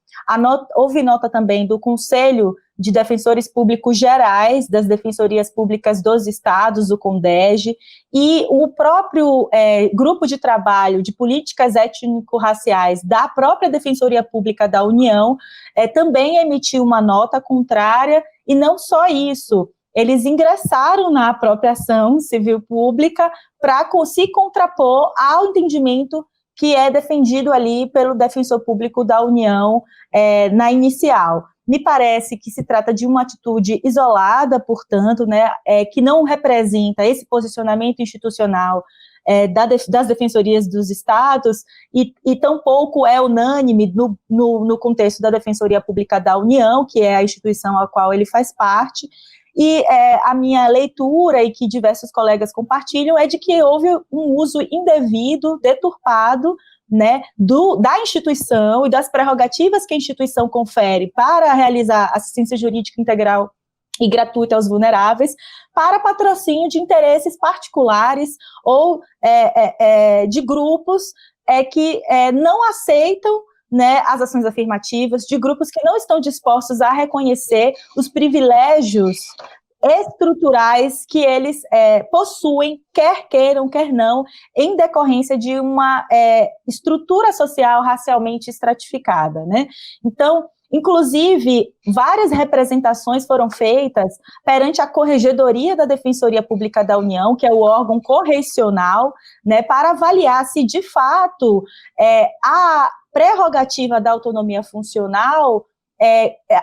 houve nota também do Conselho de Defensores Públicos Gerais, das Defensorias Públicas dos Estados, o CONDEG, e o próprio Grupo de Trabalho de Políticas Étnico-Raciais da própria Defensoria Pública da União também emitiu uma nota contrária, e não só isso, eles ingressaram na própria ação civil pública para se contrapor ao entendimento que é defendido ali pelo defensor público da União na inicial. Me parece que se trata de uma atitude isolada, portanto, né, que não representa esse posicionamento institucional das defensorias dos estados, e tampouco é unânime no contexto da Defensoria Pública da União, que é a instituição a qual ele faz parte. E a minha leitura, e que diversos colegas compartilham, é de que houve um uso indevido, deturpado, né, da instituição e das prerrogativas que a instituição confere para realizar assistência jurídica integral e gratuita aos vulneráveis, para patrocínio de interesses particulares ou de grupos que não aceitam, né, as ações afirmativas, de grupos que não estão dispostos a reconhecer os privilégios estruturais que eles possuem, quer queiram, quer não, em decorrência de uma estrutura social racialmente estratificada, né? Então, inclusive, várias representações foram feitas perante a Corregedoria da Defensoria Pública da União, que é o órgão correcional, né, para avaliar se, de fato, a prerrogativa da autonomia funcional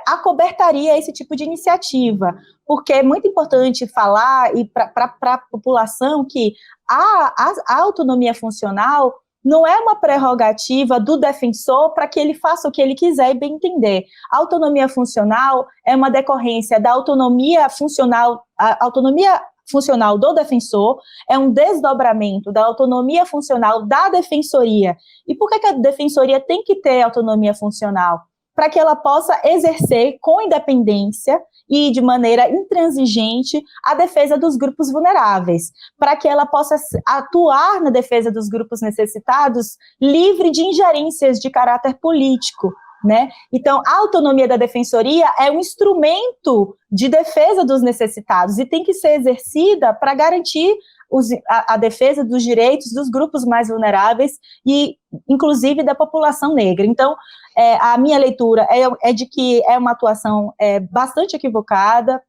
acobertaria esse tipo de iniciativa, porque é muito importante falar e para a população que a autonomia funcional não é uma prerrogativa do defensor para que ele faça o que ele quiser e bem entender. A autonomia funcional é uma decorrência da autonomia funcional, a autonomia funcional do defensor é um desdobramento da autonomia funcional da defensoria. E por que a defensoria tem que ter autonomia funcional? Para que ela possa exercer com independência e de maneira intransigente a defesa dos grupos vulneráveis, para que ela possa atuar na defesa dos grupos necessitados livre de ingerências de caráter político, né? Então, a autonomia da defensoria é um instrumento de defesa dos necessitados e tem que ser exercida para garantir a defesa dos direitos dos grupos mais vulneráveis e, inclusive, da população negra. Então, a minha leitura é de que é uma atuação bastante equivocada.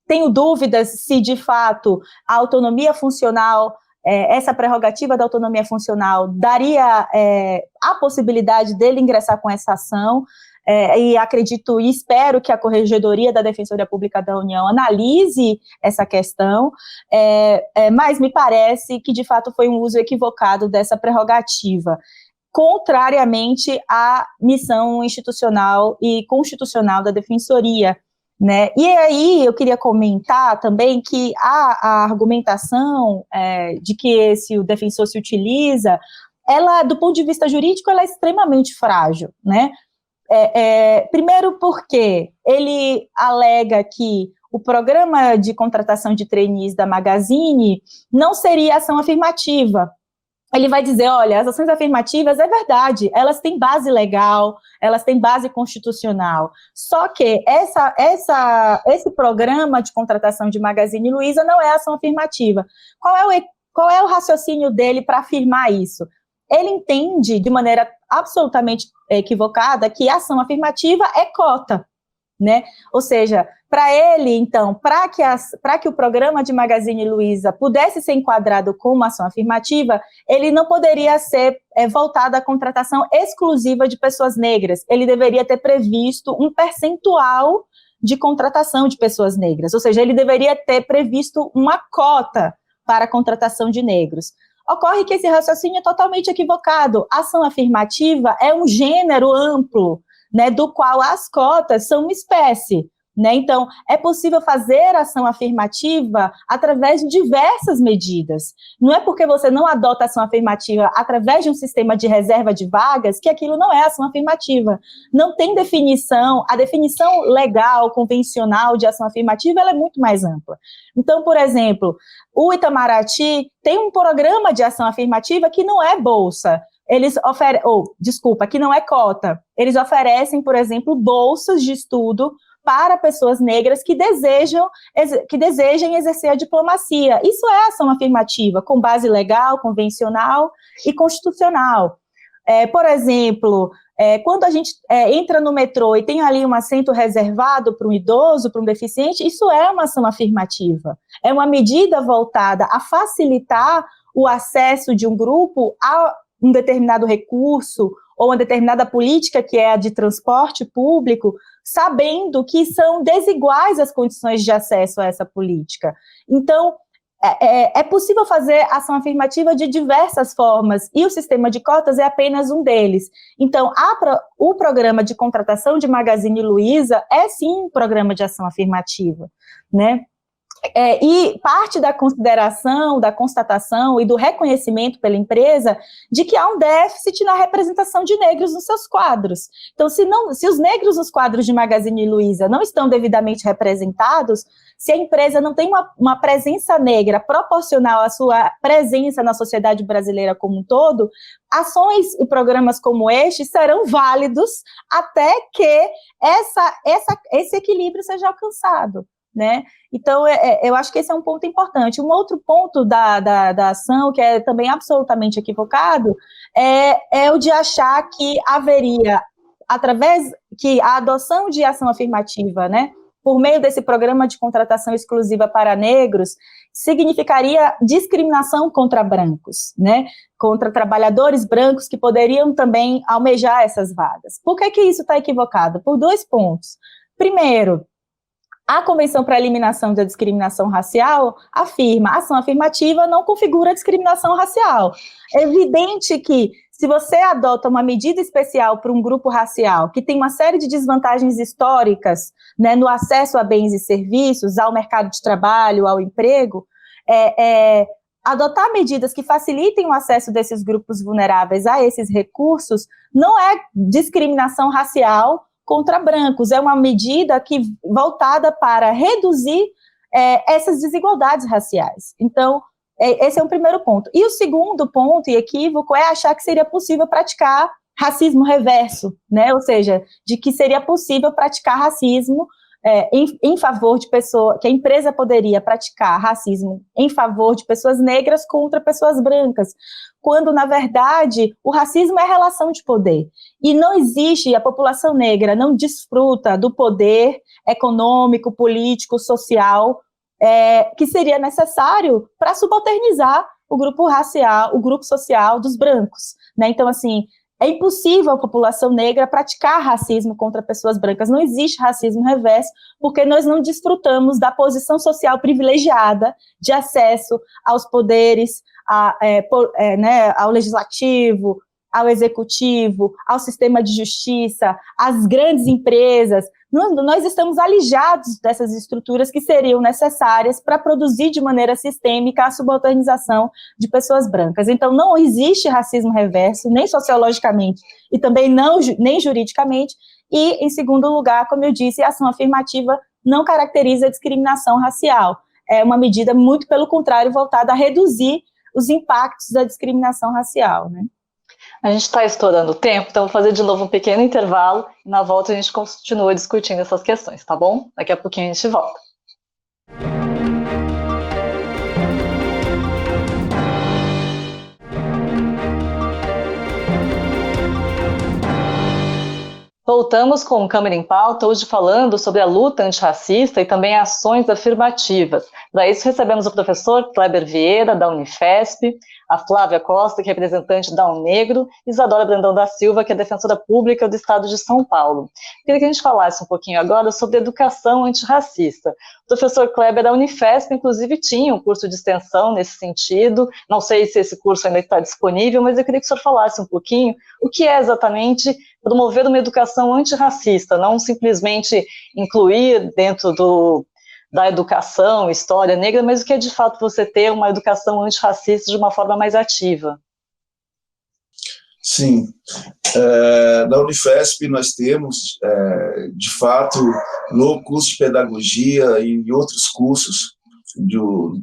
Tenho dúvidas se, de fato, a autonomia funcional, essa prerrogativa da autonomia funcional daria a possibilidade dele ingressar com essa ação, e acredito e espero que a Corregedoria da Defensoria Pública da União analise essa questão, mas me parece que, de fato, foi um uso equivocado dessa prerrogativa, contrariamente à missão institucional e constitucional da Defensoria, né? E aí eu queria comentar também que a argumentação de que o defensor se utiliza, ela, do ponto de vista jurídico, ela é extremamente frágil, né? Primeiro porque ele alega que o programa de contratação de trainees da Magazine não seria ação afirmativa. Ele vai dizer, olha, as ações afirmativas, é verdade, elas têm base legal, elas têm base constitucional, só que esse programa de contratação de Magazine Luiza não é ação afirmativa. Qual é o raciocínio dele para afirmar isso? Ele entende, de maneira absolutamente equivocada, que a ação afirmativa é cota, né? Ou seja, para ele, então, para que o programa de Magazine Luiza pudesse ser enquadrado como uma ação afirmativa, ele não poderia ser voltado à contratação exclusiva de pessoas negras. Ele deveria ter previsto um percentual de contratação de pessoas negras, ou seja, ele deveria ter previsto uma cota para a contratação de negros. Ocorre que esse raciocínio é totalmente equivocado. A ação afirmativa é um gênero amplo, né, do qual as cotas são uma espécie, né? Então, é possível fazer ação afirmativa através de diversas medidas. Não é porque você não adota ação afirmativa através de um sistema de reserva de vagas que aquilo não é ação afirmativa. Não tem definição, a definição legal, convencional de ação afirmativa, ela é muito mais ampla. Então, por exemplo, o Itamaraty tem um programa de ação afirmativa que não é bolsa, que não é cota. Eles oferecem, por exemplo, bolsas de estudo para pessoas negras que desejem exercer a diplomacia. Isso é ação afirmativa, com base legal, convencional e constitucional. Por exemplo, quando a gente entra no metrô e tem ali um assento reservado para um idoso, para um deficiente, isso é uma ação afirmativa. É uma medida voltada a facilitar o acesso de um grupo a um determinado recurso ou uma determinada política que é a de transporte público, sabendo que são desiguais as condições de acesso a essa política. Então, é possível fazer ação afirmativa de diversas formas, e o sistema de cotas é apenas um deles. Então, o programa de contratação de Magazine Luiza é, sim, um programa de ação afirmativa, né? E parte da consideração, da constatação e do reconhecimento pela empresa de que há um déficit na representação de negros nos seus quadros. Então, se os negros nos quadros de Magazine Luiza não estão devidamente representados, se a empresa não tem uma presença negra proporcional à sua presença na sociedade brasileira como um todo, ações e programas como este serão válidos até que esse equilíbrio seja alcançado, né? Então, eu acho que esse é um ponto importante. Um outro ponto da ação, que é também absolutamente equivocado, é o de achar que haveria, que a adoção de ação afirmativa, né, por meio desse programa de contratação exclusiva para negros, significaria discriminação contra brancos, né, contra trabalhadores brancos que poderiam também almejar essas vagas. Por que isso está equivocado? Por 2 pontos. Primeiro, a Convenção para a Eliminação da Discriminação Racial afirma que a ação afirmativa não configura discriminação racial. É evidente que, se você adota uma medida especial para um grupo racial que tem uma série de desvantagens históricas, né, no acesso a bens e serviços, ao mercado de trabalho, ao emprego, adotar medidas que facilitem o acesso desses grupos vulneráveis a esses recursos não é discriminação racial contra brancos, é uma medida voltada para reduzir essas desigualdades raciais. Então, esse é o primeiro ponto. E o segundo ponto e equívoco é achar que seria possível praticar racismo reverso, né? Ou seja, de que seria possível praticar racismo em favor de pessoas, que a empresa poderia praticar racismo em favor de pessoas negras contra pessoas brancas, quando, na verdade, o racismo é relação de poder. E não existe, a população negra não desfruta do poder econômico, político, social, que seria necessário para subalternizar o grupo racial, o grupo social dos brancos, né? Então, assim, é impossível a população negra praticar racismo contra pessoas brancas. Não existe racismo reverso, porque nós não desfrutamos da posição social privilegiada de acesso aos poderes, ao legislativo, ao executivo, ao sistema de justiça, às grandes empresas. Nós estamos alijados dessas estruturas que seriam necessárias para produzir de maneira sistêmica a subalternização de pessoas brancas. Então, não existe racismo reverso, nem sociologicamente, e também nem juridicamente. E, em segundo lugar, como eu disse, a ação afirmativa não caracteriza a discriminação racial. É uma medida, muito pelo contrário, voltada a reduzir os impactos da discriminação racial, né? A gente está estourando o tempo, então vou fazer de novo um pequeno intervalo e na volta a gente continua discutindo essas questões, tá bom? Daqui a pouquinho a gente volta. Voltamos com o Câmara em Pauta, hoje falando sobre a luta antirracista e também ações afirmativas. Para isso, recebemos o professor Kleber Vieira, da Unifesp, a Flávia Costa, que é representante da UNegro, e Isadora Brandão da Silva, que é defensora pública do Estado de São Paulo. Queria que a gente falasse um pouquinho agora sobre educação antirracista. O professor Kleber da Unifesp, inclusive, tinha um curso de extensão nesse sentido. Não sei se esse curso ainda está disponível, mas eu queria que o senhor falasse um pouquinho o que é exatamente promover uma educação antirracista, não simplesmente incluir dentro da educação, história negra, mas o que é de fato você ter uma educação antirracista de uma forma mais ativa. Sim, na Unifesp nós temos, de fato, no curso de pedagogia e em outros cursos,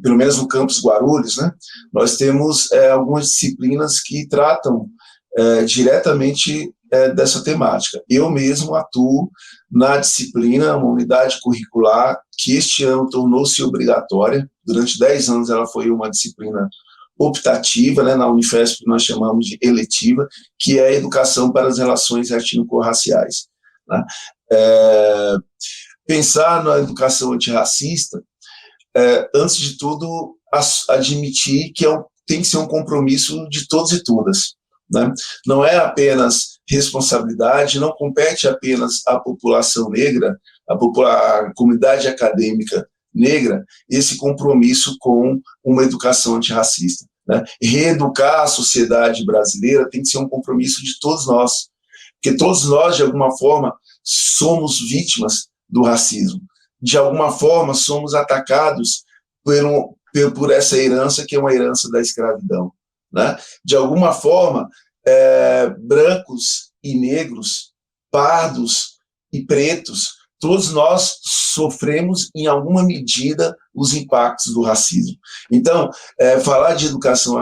pelo menos no campus Guarulhos, né, nós temos algumas disciplinas que tratam diretamente dessa temática. Eu mesmo atuo na disciplina, uma unidade curricular que este ano tornou-se obrigatória. Durante 10 anos ela foi uma disciplina optativa, né, na Unifesp nós chamamos de eletiva, que é a educação para as relações étnico-raciais. Né? Pensar na educação antirracista, antes de tudo, admitir que tem que ser um compromisso de todos e todas. Né? Não é apenas responsabilidade, não compete apenas à população negra, à comunidade acadêmica negra, esse compromisso com uma educação antirracista. Né? Reeducar a sociedade brasileira tem que ser um compromisso de todos nós, porque todos nós, de alguma forma, somos vítimas do racismo. De alguma forma, somos atacados por essa herança, que é uma herança da escravidão. Né? De alguma forma, brancos e negros, pardos e pretos, todos nós sofremos, em alguma medida, os impactos do racismo. Então, falar de educação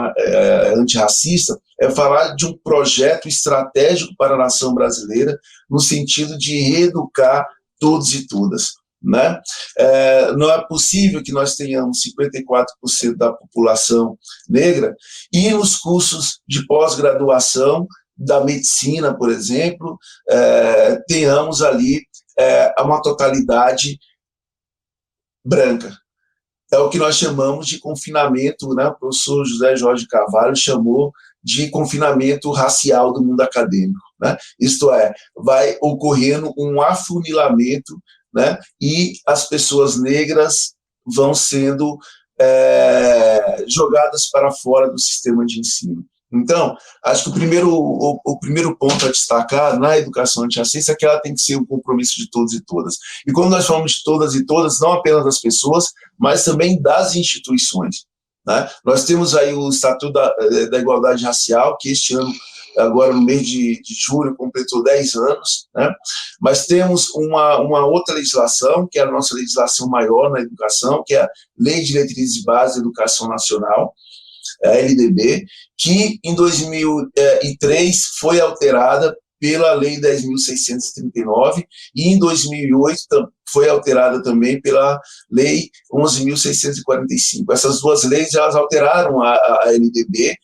antirracista é falar de um projeto estratégico para a nação brasileira, no sentido de reeducar todos e todas. Né? Não é possível que nós tenhamos 54% da população negra e nos cursos de pós-graduação da medicina, por exemplo, tenhamos ali uma totalidade branca. É o que nós chamamos de confinamento, né? O professor José Jorge Carvalho chamou de confinamento racial do mundo acadêmico. Né? Isto é, vai ocorrendo um afunilamento, né? E as pessoas negras vão sendo jogadas para fora do sistema de ensino. Então, acho que o primeiro ponto a destacar na educação antirracista é que ela tem que ser um compromisso de todos e todas. E quando nós falamos de todas e todas, não apenas das pessoas, mas também das instituições. Né? Nós temos aí o Estatuto da Igualdade Racial, que este ano, agora no mês de julho, completou 10 anos, né? Mas temos uma outra legislação, que é a nossa legislação maior na educação, que é a Lei de Diretrizes de Base da Educação Nacional, a LDB, que em 2003 foi alterada pela Lei 10.639 e em 2008 foi alterada também pela Lei 11.645. Essas duas leis elas alteraram a LDB,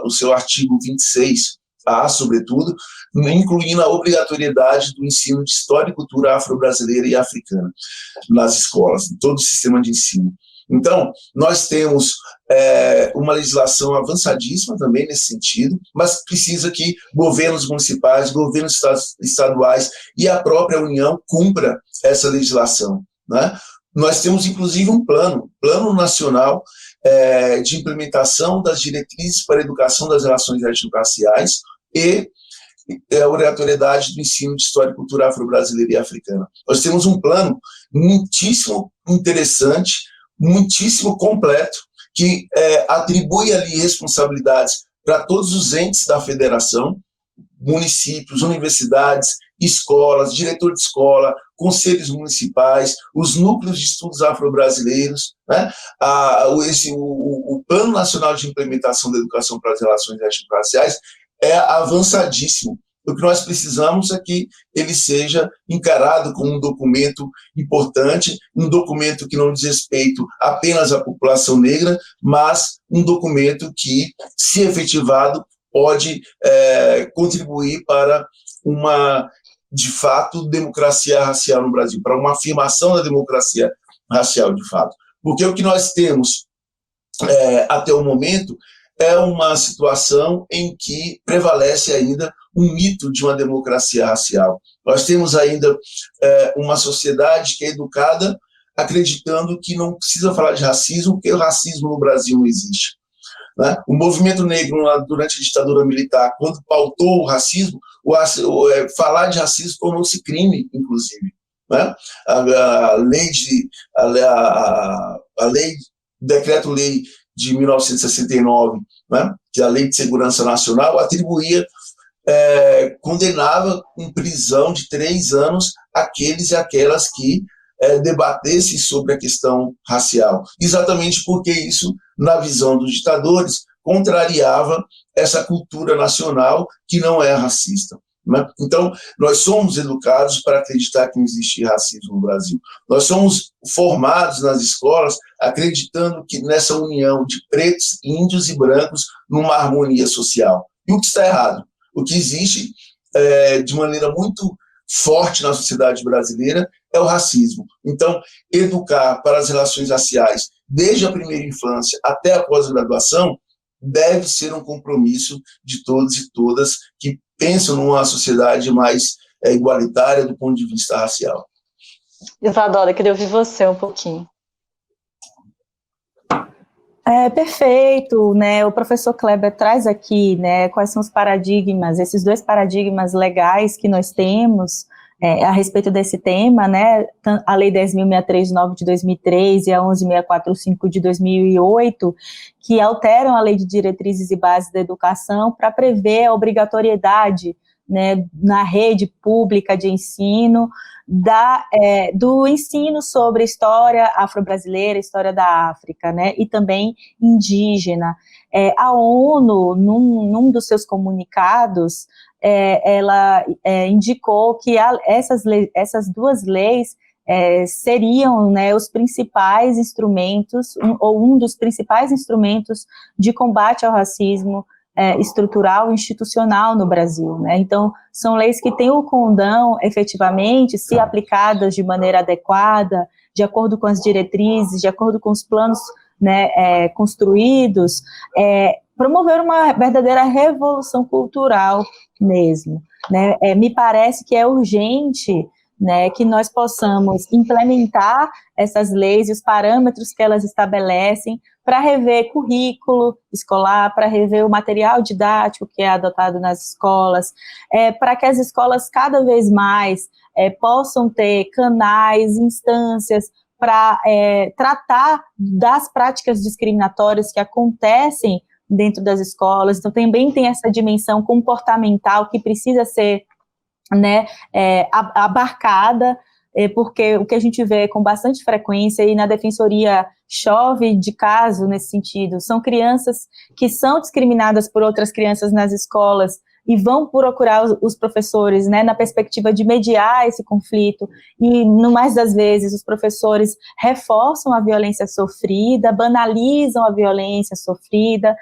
o seu artigo 26A, sobretudo, incluindo a obrigatoriedade do ensino de história e cultura afro-brasileira e africana nas escolas, em todo o sistema de ensino. Então, nós temos uma legislação avançadíssima também nesse sentido, mas precisa que governos municipais, governos estaduais e a própria União cumpra essa legislação. Né? Nós temos, inclusive, um plano nacional de implementação das diretrizes para a educação das relações étnico-raciais e a obrigatoriedade do ensino de história e cultura afro-brasileira e africana. Nós temos um plano muitíssimo interessante, muitíssimo completo, que atribui ali responsabilidades para todos os entes da federação, municípios, universidades, escolas, diretor de escola, conselhos municipais, os núcleos de estudos afro-brasileiros, né? O Plano Nacional de Implementação da Educação para as Relações Étnico-Raciais é avançadíssimo. O que nós precisamos é que ele seja encarado como um documento importante, um documento que não diz respeito apenas à população negra, mas um documento que, se efetivado, pode contribuir para uma de fato, democracia racial no Brasil, para uma afirmação da democracia racial, de fato. Porque o que nós temos até o momento é uma situação em que prevalece ainda um mito de uma democracia racial. Nós temos ainda uma sociedade que é educada acreditando que não precisa falar de racismo, porque o racismo no Brasil não existe. Né? O movimento negro, durante a ditadura militar, quando pautou o racismo, falar de racismo tornou-se crime, inclusive. Né? A lei, decreto-lei de 1969, né? Que é a Lei de Segurança Nacional, atribuía, condenava com prisão de 3 anos aqueles e aquelas que debatessem sobre a questão racial. Exatamente porque isso, na visão dos ditadores, contrariava essa cultura nacional que não é racista. Né? Então, nós somos educados para acreditar que não existe racismo no Brasil. Nós somos formados nas escolas acreditando que nessa união de pretos, índios e brancos numa harmonia social. E o que está errado? O que existe de maneira muito forte na sociedade brasileira é o racismo. Então, educar para as relações raciais, desde a primeira infância até a pós-graduação, deve ser um compromisso de todos e todas que pensam numa sociedade mais igualitária do ponto de vista racial. Isadora, eu queria ouvir você um pouquinho. Perfeito, né? O professor Kleber traz aqui, né, quais são os paradigmas, esses 2 paradigmas legais que nós temos a respeito desse tema, né? A Lei 10.639 de 2003 e a 11.645 de 2008, que alteram a Lei de Diretrizes e Bases da Educação para prever a obrigatoriedade, né, na rede pública de ensino, do ensino sobre história afro-brasileira, história da África, né, e também indígena. A ONU, num dos seus comunicados, ela indicou que essas 2 leis seriam, né, os principais instrumentos, ou um dos principais instrumentos de combate ao racismo estrutural e institucional no Brasil, né? Então, são leis que têm o condão, efetivamente, se aplicadas de maneira adequada, de acordo com as diretrizes, de acordo com os planos, né, construídos, promover uma verdadeira revolução cultural mesmo, né? Me parece que é urgente, né, que nós possamos implementar essas leis e os parâmetros que elas estabelecem para rever currículo escolar, para rever o material didático que é adotado nas escolas, para que as escolas cada vez mais possam ter canais, instâncias para tratar das práticas discriminatórias que acontecem dentro das escolas. Então, também tem essa dimensão comportamental que precisa ser, né, abarcada, porque o que a gente vê com bastante frequência, e na defensoria chove de caso nesse sentido, são crianças que são discriminadas por outras crianças nas escolas e vão procurar os professores, né, na perspectiva de mediar esse conflito, e, no mais das vezes, os professores reforçam a violência sofrida, banalizam a violência sofrida.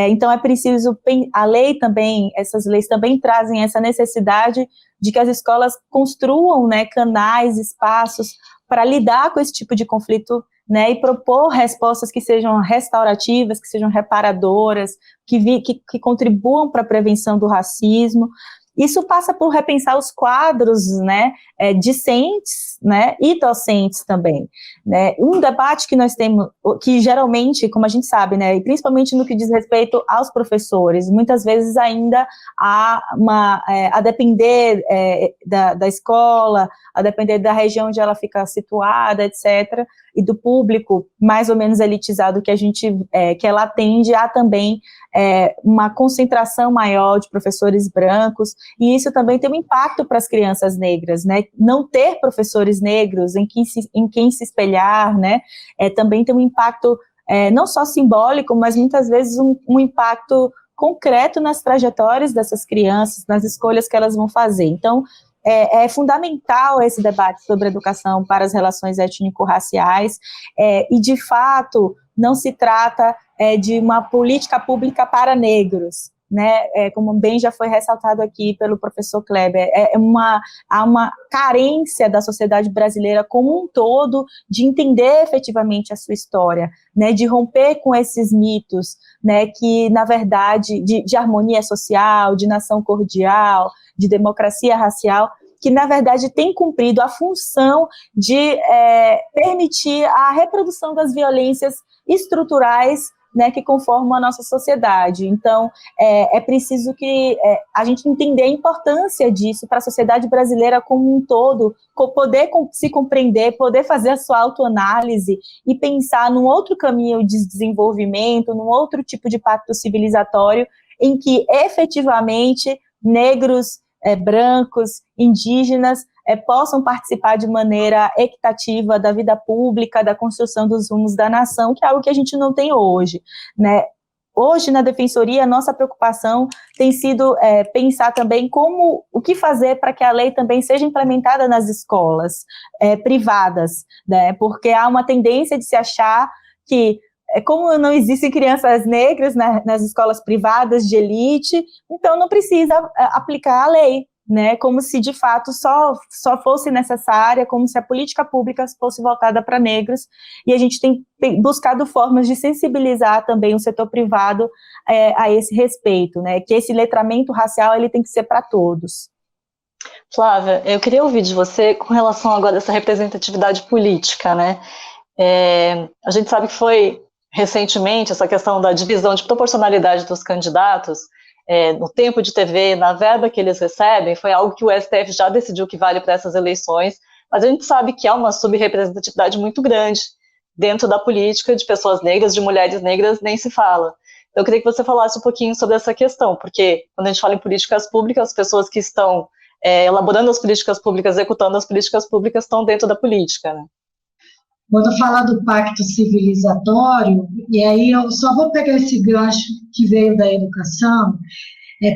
Então é preciso, a lei também, essas leis também trazem essa necessidade de que as escolas construam, né, canais, espaços para lidar com esse tipo de conflito, né, e propor respostas que sejam restaurativas, que sejam reparadoras, que contribuam para a prevenção do racismo. Isso passa por repensar os quadros, né, discentes, né, e docentes também, né. Um debate que nós temos, que geralmente, como a gente sabe, né, e principalmente no que diz respeito aos professores, muitas vezes ainda a depender da escola, a depender da região onde ela fica situada, etc., e do público mais ou menos elitizado que que ela atende, a também uma concentração maior de professores brancos, e isso também tem um impacto para as crianças negras, né? Não ter professores negros em quem se espelhar, né? Também tem um impacto não só simbólico, mas muitas vezes um impacto concreto nas trajetórias dessas crianças, nas escolhas que elas vão fazer. Então, é fundamental esse debate sobre educação para as relações étnico-raciais, e, de fato, não se trata de uma política pública para negros, né, como bem já foi ressaltado aqui pelo professor Kleber, há uma carência da sociedade brasileira como um todo de entender efetivamente a sua história, né, de romper com esses mitos, né, que, na verdade, de harmonia social, de nação cordial, de democracia racial, que, na verdade, tem cumprido a função de permitir a reprodução das violências estruturais, né, que conformam a nossa sociedade. Então, é preciso que a gente entender a importância disso para a sociedade brasileira como um todo, poder se compreender, poder fazer a sua autoanálise e pensar num outro caminho de desenvolvimento, num outro tipo de pacto civilizatório, em que, efetivamente, negros, brancos, indígenas, possam participar de maneira equitativa da vida pública, da construção dos rumos da nação, que é algo que a gente não tem hoje, né? Hoje, na Defensoria, a nossa preocupação tem sido pensar também o que fazer para que a lei também seja implementada nas escolas privadas, né? Porque há uma tendência de se achar que, como não existem crianças negras nas escolas privadas de elite, então não precisa aplicar a lei, né, como se de fato só fosse necessária, como se a política pública fosse voltada para negros, e a gente tem buscado formas de sensibilizar também o setor privado a esse respeito, né, que esse letramento racial ele tem que ser para todos. Flávia, eu queria ouvir de você com relação agora a essa representatividade política, né, a gente sabe que foi recentemente essa questão da divisão de proporcionalidade dos candidatos, no tempo de TV, na verba que eles recebem, foi algo que o STF já decidiu que vale para essas eleições, mas a gente sabe que há uma subrepresentatividade muito grande dentro da política de pessoas negras, de mulheres negras, nem se fala. Eu queria que você falasse um pouquinho sobre essa questão, porque quando a gente fala em políticas públicas, as pessoas que estão elaborando as políticas públicas, executando as políticas públicas, estão dentro da política, né? Quando falar do pacto civilizatório, e aí eu só vou pegar esse gancho que veio da educação,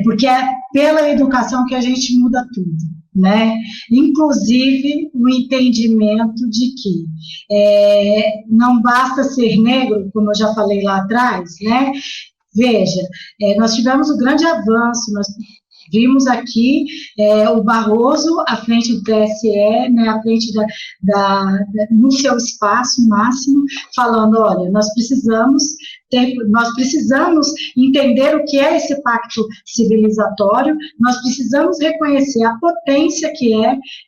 porque é pela educação que a gente muda tudo, né? Inclusive o entendimento de que não basta ser negro, como eu já falei lá atrás, né? Veja, nós tivemos um grande avanço, nós vimos aqui o Barroso à frente do TSE, né, à frente no seu espaço máximo, falando, olha, nós precisamos entender o que é esse pacto civilizatório, nós precisamos reconhecer a potência que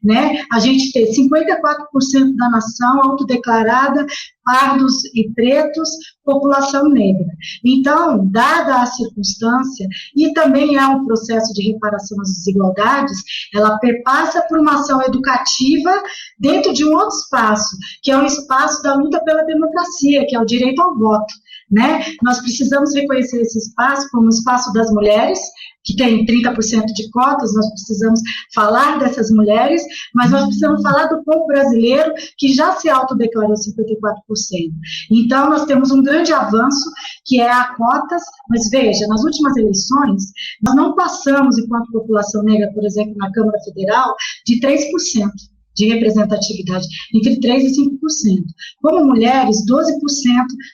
né, a gente ter 54% da nação autodeclarada, pardos e pretos, população negra. Então, dada a circunstância, e também há um processo de reparação das desigualdades, ela perpassa por uma ação educativa dentro de um outro espaço, que é o espaço da luta pela democracia, que é o direito ao voto, né? Nós precisamos reconhecer esse espaço como o espaço das mulheres, que tem 30% de cotas, nós precisamos falar dessas mulheres, mas nós precisamos falar do povo brasileiro, que já se autodeclarou 54%. Então, nós temos um grande avanço, que é a cotas, mas veja, nas últimas eleições, nós não passamos, enquanto população negra, por exemplo, na Câmara Federal, de 3% de representatividade, entre 3% e 5%. Como mulheres, 12%,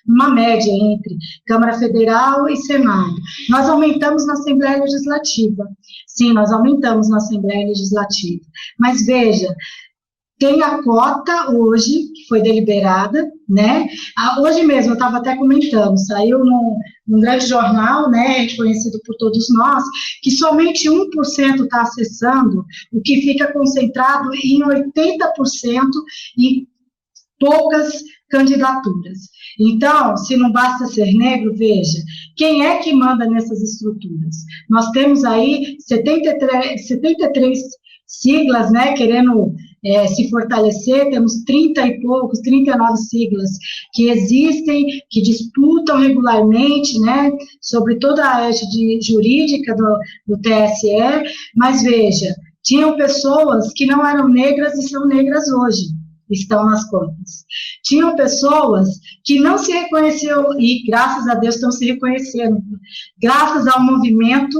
numa média entre Câmara Federal e Senado. Nós aumentamos na Assembleia Legislativa. Sim, nós aumentamos na Assembleia Legislativa. Mas veja, tem a cota hoje, que foi deliberada, né? Hoje mesmo, eu estava até comentando, saiu num grande jornal, né, conhecido por todos nós, que somente 1% está acessando, o que fica concentrado em 80% e poucas candidaturas. Então, se não basta ser negro, veja, quem é que manda nessas estruturas? Nós temos aí 73 siglas, né, querendo se fortalecer, temos 39 siglas que existem, que disputam regularmente, né, sobre toda a égide jurídica do TSE, mas veja, tinham pessoas que não eram negras e são negras hoje, estão nas cotas. Tinham pessoas que não se reconheciam, e graças a Deus estão se reconhecendo, graças ao movimento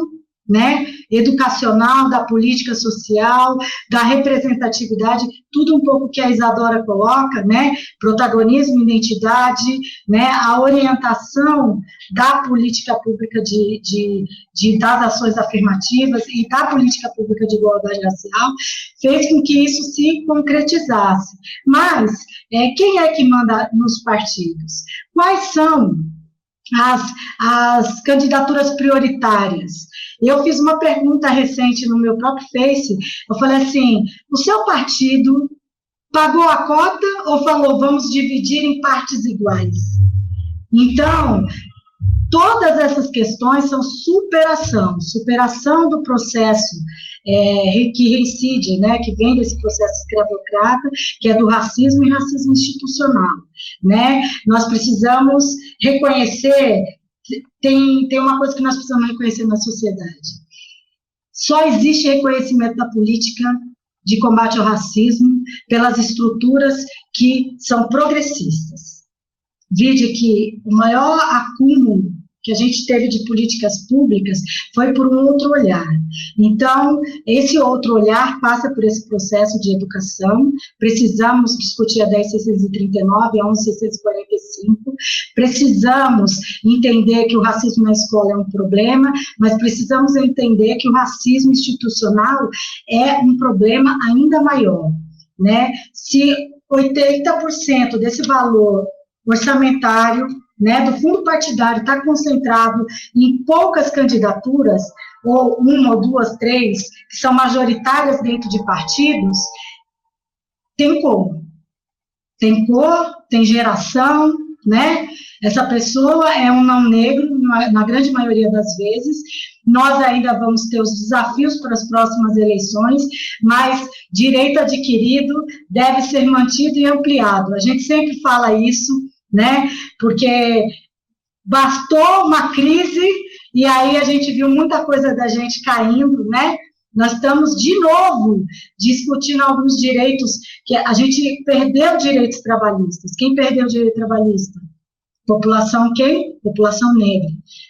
né, educacional, da política social, da representatividade, tudo um pouco que a Isadora coloca, né, protagonismo, identidade, né, a orientação da política pública das ações afirmativas e da política pública de igualdade racial, fez com que isso se concretizasse. Mas, quem é que manda nos partidos? Quais são as candidaturas prioritárias? Eu fiz uma pergunta recente no meu próprio Face, eu falei assim, o seu partido pagou a cota ou falou, vamos dividir em partes iguais? Então, todas essas questões são superação do processo que reincide, né, que vem desse processo escravocrata, que é do racismo e racismo institucional, né? Nós precisamos reconhecer, tem uma coisa que nós precisamos reconhecer na sociedade. Só existe reconhecimento da política de combate ao racismo pelas estruturas que são progressistas. Vide que o maior acúmulo que a gente teve de políticas públicas foi por um outro olhar. Então, esse outro olhar passa por esse processo de educação. Precisamos discutir a 10.639 e a 11.645. Precisamos entender que o racismo na escola é um problema, mas precisamos entender que o racismo institucional é um problema ainda maior, né? Se 80% desse valor orçamentário, né, do fundo partidário está concentrado em poucas candidaturas, ou uma, ou duas, três, que são majoritárias dentro de partidos, tem como. Tem cor, tem geração, né? Essa pessoa é um não negro, na grande maioria das vezes. Nós ainda vamos ter os desafios para as próximas eleições, mas direito adquirido deve ser mantido e ampliado. A gente sempre fala isso, né, porque bastou uma crise e aí a gente viu muita coisa da gente caindo, né? Nós estamos de novo discutindo alguns direitos, que a gente perdeu direitos trabalhistas. Quem perdeu o direito trabalhista? População quem? População negra,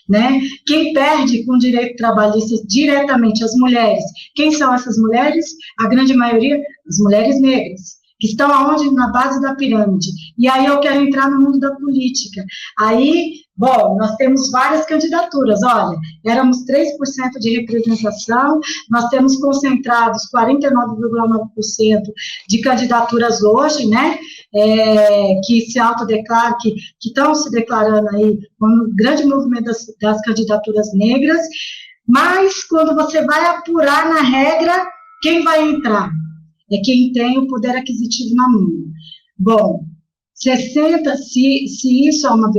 né? Quem perde com direito trabalhista diretamente? As mulheres. Quem são essas mulheres? A grande maioria, as mulheres negras, que estão aonde? Na base da pirâmide. E aí eu quero entrar no mundo da política. Aí, bom, nós temos várias candidaturas, olha, éramos 3% de representação, nós temos concentrados 49,9% de candidaturas hoje, né, que se autodeclaram, que estão se declarando aí como um grande movimento das candidaturas negras, mas quando você vai apurar na regra, quem vai entrar? É quem tem o poder aquisitivo na mão. Bom, se isso é uma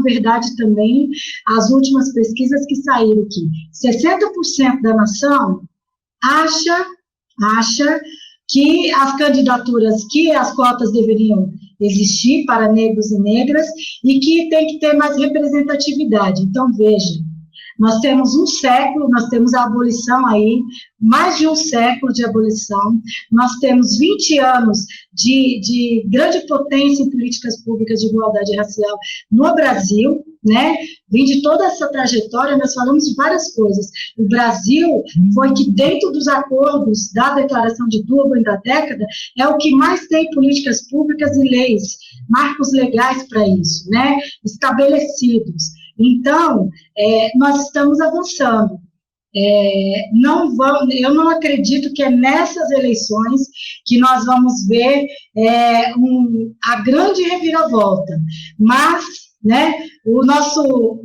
verdade também as últimas pesquisas que saíram aqui. 60% da nação acha que as candidaturas, que as cotas deveriam existir para negros e negras e que tem que ter mais representatividade. Então, veja, nós temos um século, nós temos a abolição aí, mais de um século de abolição, nós temos 20 anos de grande potência em políticas públicas de igualdade racial no Brasil, né? Vem de toda essa trajetória, nós falamos de várias coisas. O Brasil foi que, dentro dos acordos da Declaração de Durban da década, é o que mais tem políticas públicas e leis, marcos legais para isso, né? Estabelecidos. Então, nós estamos avançando. Eu não acredito que é nessas eleições que nós vamos ver a grande reviravolta, mas, né, o nosso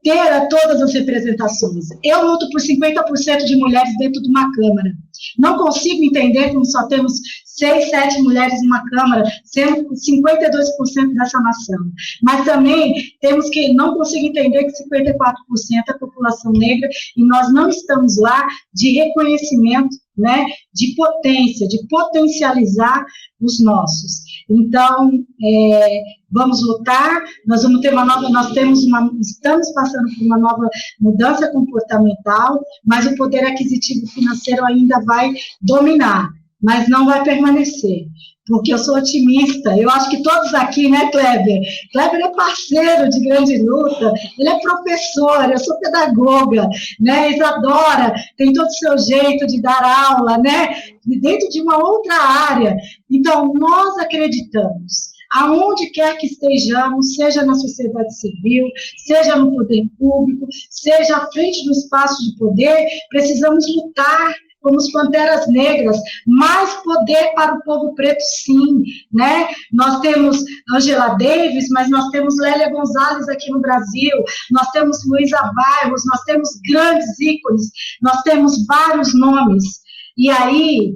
ter todas as representações. Eu luto por 50% de mulheres dentro de uma Câmara. Não consigo entender como só temos 6, 7 mulheres numa Câmara, sendo 52% dessa nação. Mas também não consigo entender que 54% é a população negra e nós não estamos lá de reconhecimento, né, de potência, de potencializar os nossos. Então, vamos lutar, estamos passando por uma nova mudança comportamental, mas o poder aquisitivo financeiro ainda vai dominar. mas não vai permanecer, porque eu sou otimista. Eu acho que todos aqui, né, Kleber? Kleber é parceiro de grande luta, ele é professor, eu sou pedagoga, né? Isadora tem todo o seu jeito de dar aula, né? Dentro de uma outra área. Então, nós acreditamos, aonde quer que estejamos, seja na sociedade civil, seja no poder público, seja à frente do espaço de poder, precisamos lutar como as Panteras Negras, mais poder para o povo preto, sim, né? Nós temos Angela Davis, mas nós temos Lélia Gonzalez aqui no Brasil, nós temos Luísa Bairros, nós temos grandes ícones, nós temos vários nomes, e aí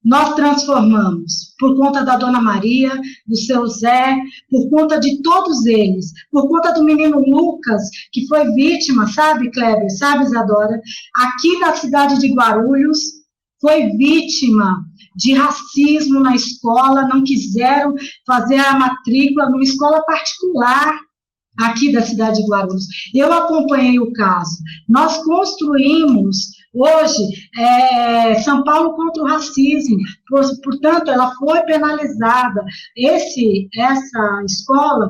nós transformamos, por conta da Dona Maria, do seu Zé, por conta de todos eles, por conta do menino Lucas, que foi vítima, sabe, Kleber, sabe, Isadora, aqui na cidade de Guarulhos, foi vítima de racismo na escola, não quiseram fazer a matrícula numa escola particular, aqui da cidade de Guarulhos. Eu acompanhei o caso. Nós construímos, hoje, São Paulo contra o racismo. Portanto, ela foi penalizada. Essa escola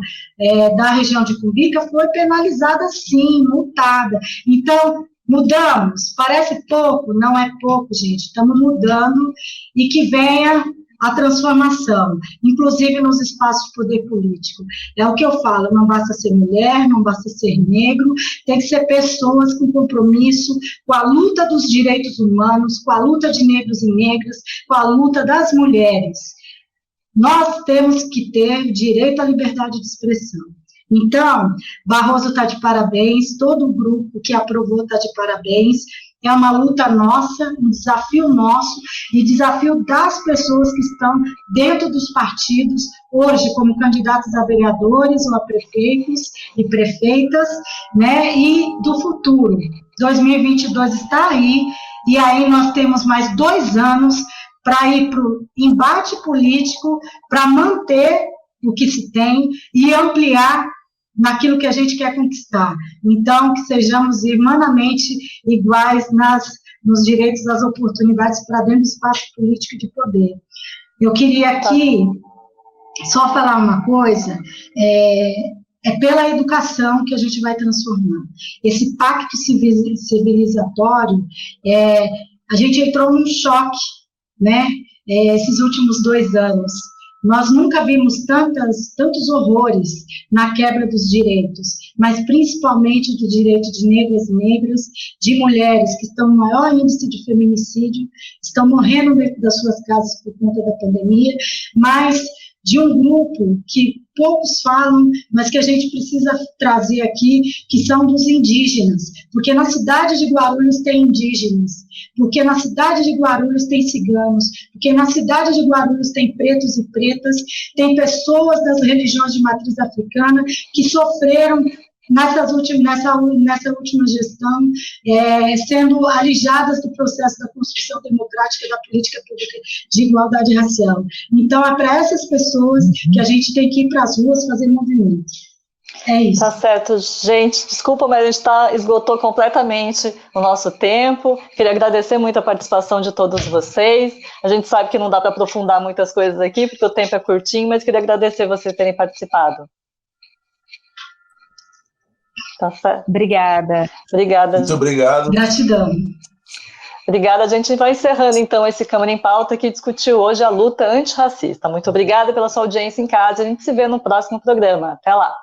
da região de Cumbica foi penalizada, sim, multada. Então, mudamos. Parece pouco? Não é pouco, gente. Estamos mudando e que venha a transformação, inclusive nos espaços de poder político. É o que eu falo, não basta ser mulher, não basta ser negro, tem que ser pessoas com compromisso com a luta dos direitos humanos, com a luta de negros e negras, com a luta das mulheres. Nós temos que ter direito à liberdade de expressão. Então, Barroso está de parabéns, todo o grupo que aprovou está de parabéns. É uma luta nossa, um desafio nosso e desafio das pessoas que estão dentro dos partidos, hoje como candidatos a vereadores ou a prefeitos e prefeitas, né, e do futuro. 2022 está aí, e aí nós temos mais 2 anos para ir para o embate político, para manter o que se tem e ampliar naquilo que a gente quer conquistar. Então, que sejamos humanamente iguais nos direitos, das oportunidades para dentro do espaço político de poder. Eu queria aqui só falar uma coisa, é pela educação que a gente vai transformar. Esse pacto civilizatório, a gente entrou num choque, né, esses últimos 2 anos. Nós nunca vimos tantos horrores na quebra dos direitos, mas principalmente do direito de negras e negros, de mulheres que estão no maior índice de feminicídio, estão morrendo dentro das suas casas por conta da pandemia, mas de um grupo que poucos falam, mas que a gente precisa trazer aqui, que são dos indígenas, porque na cidade de Guarulhos tem indígenas, porque na cidade de Guarulhos tem ciganos, porque na cidade de Guarulhos tem pretos e pretas, tem pessoas das religiões de matriz africana que sofreram nessa última gestão, sendo alijadas do processo da construção democrática da política pública de igualdade racial. Então, é para essas pessoas que a gente tem que ir para as ruas fazer movimento. É isso. Tá certo, gente. Desculpa, mas a gente esgotou completamente o nosso tempo. Queria agradecer muito a participação de todos vocês. A gente sabe que não dá para aprofundar muitas coisas aqui, porque o tempo é curtinho, mas queria agradecer vocês terem participado. Tá certo. Obrigada. Obrigada. Muito obrigado. Gratidão. Obrigada. A gente vai encerrando, então, esse Câmara em Pauta, que discutiu hoje a luta antirracista. Muito obrigada pela sua audiência em casa. A gente se vê no próximo programa. Até lá.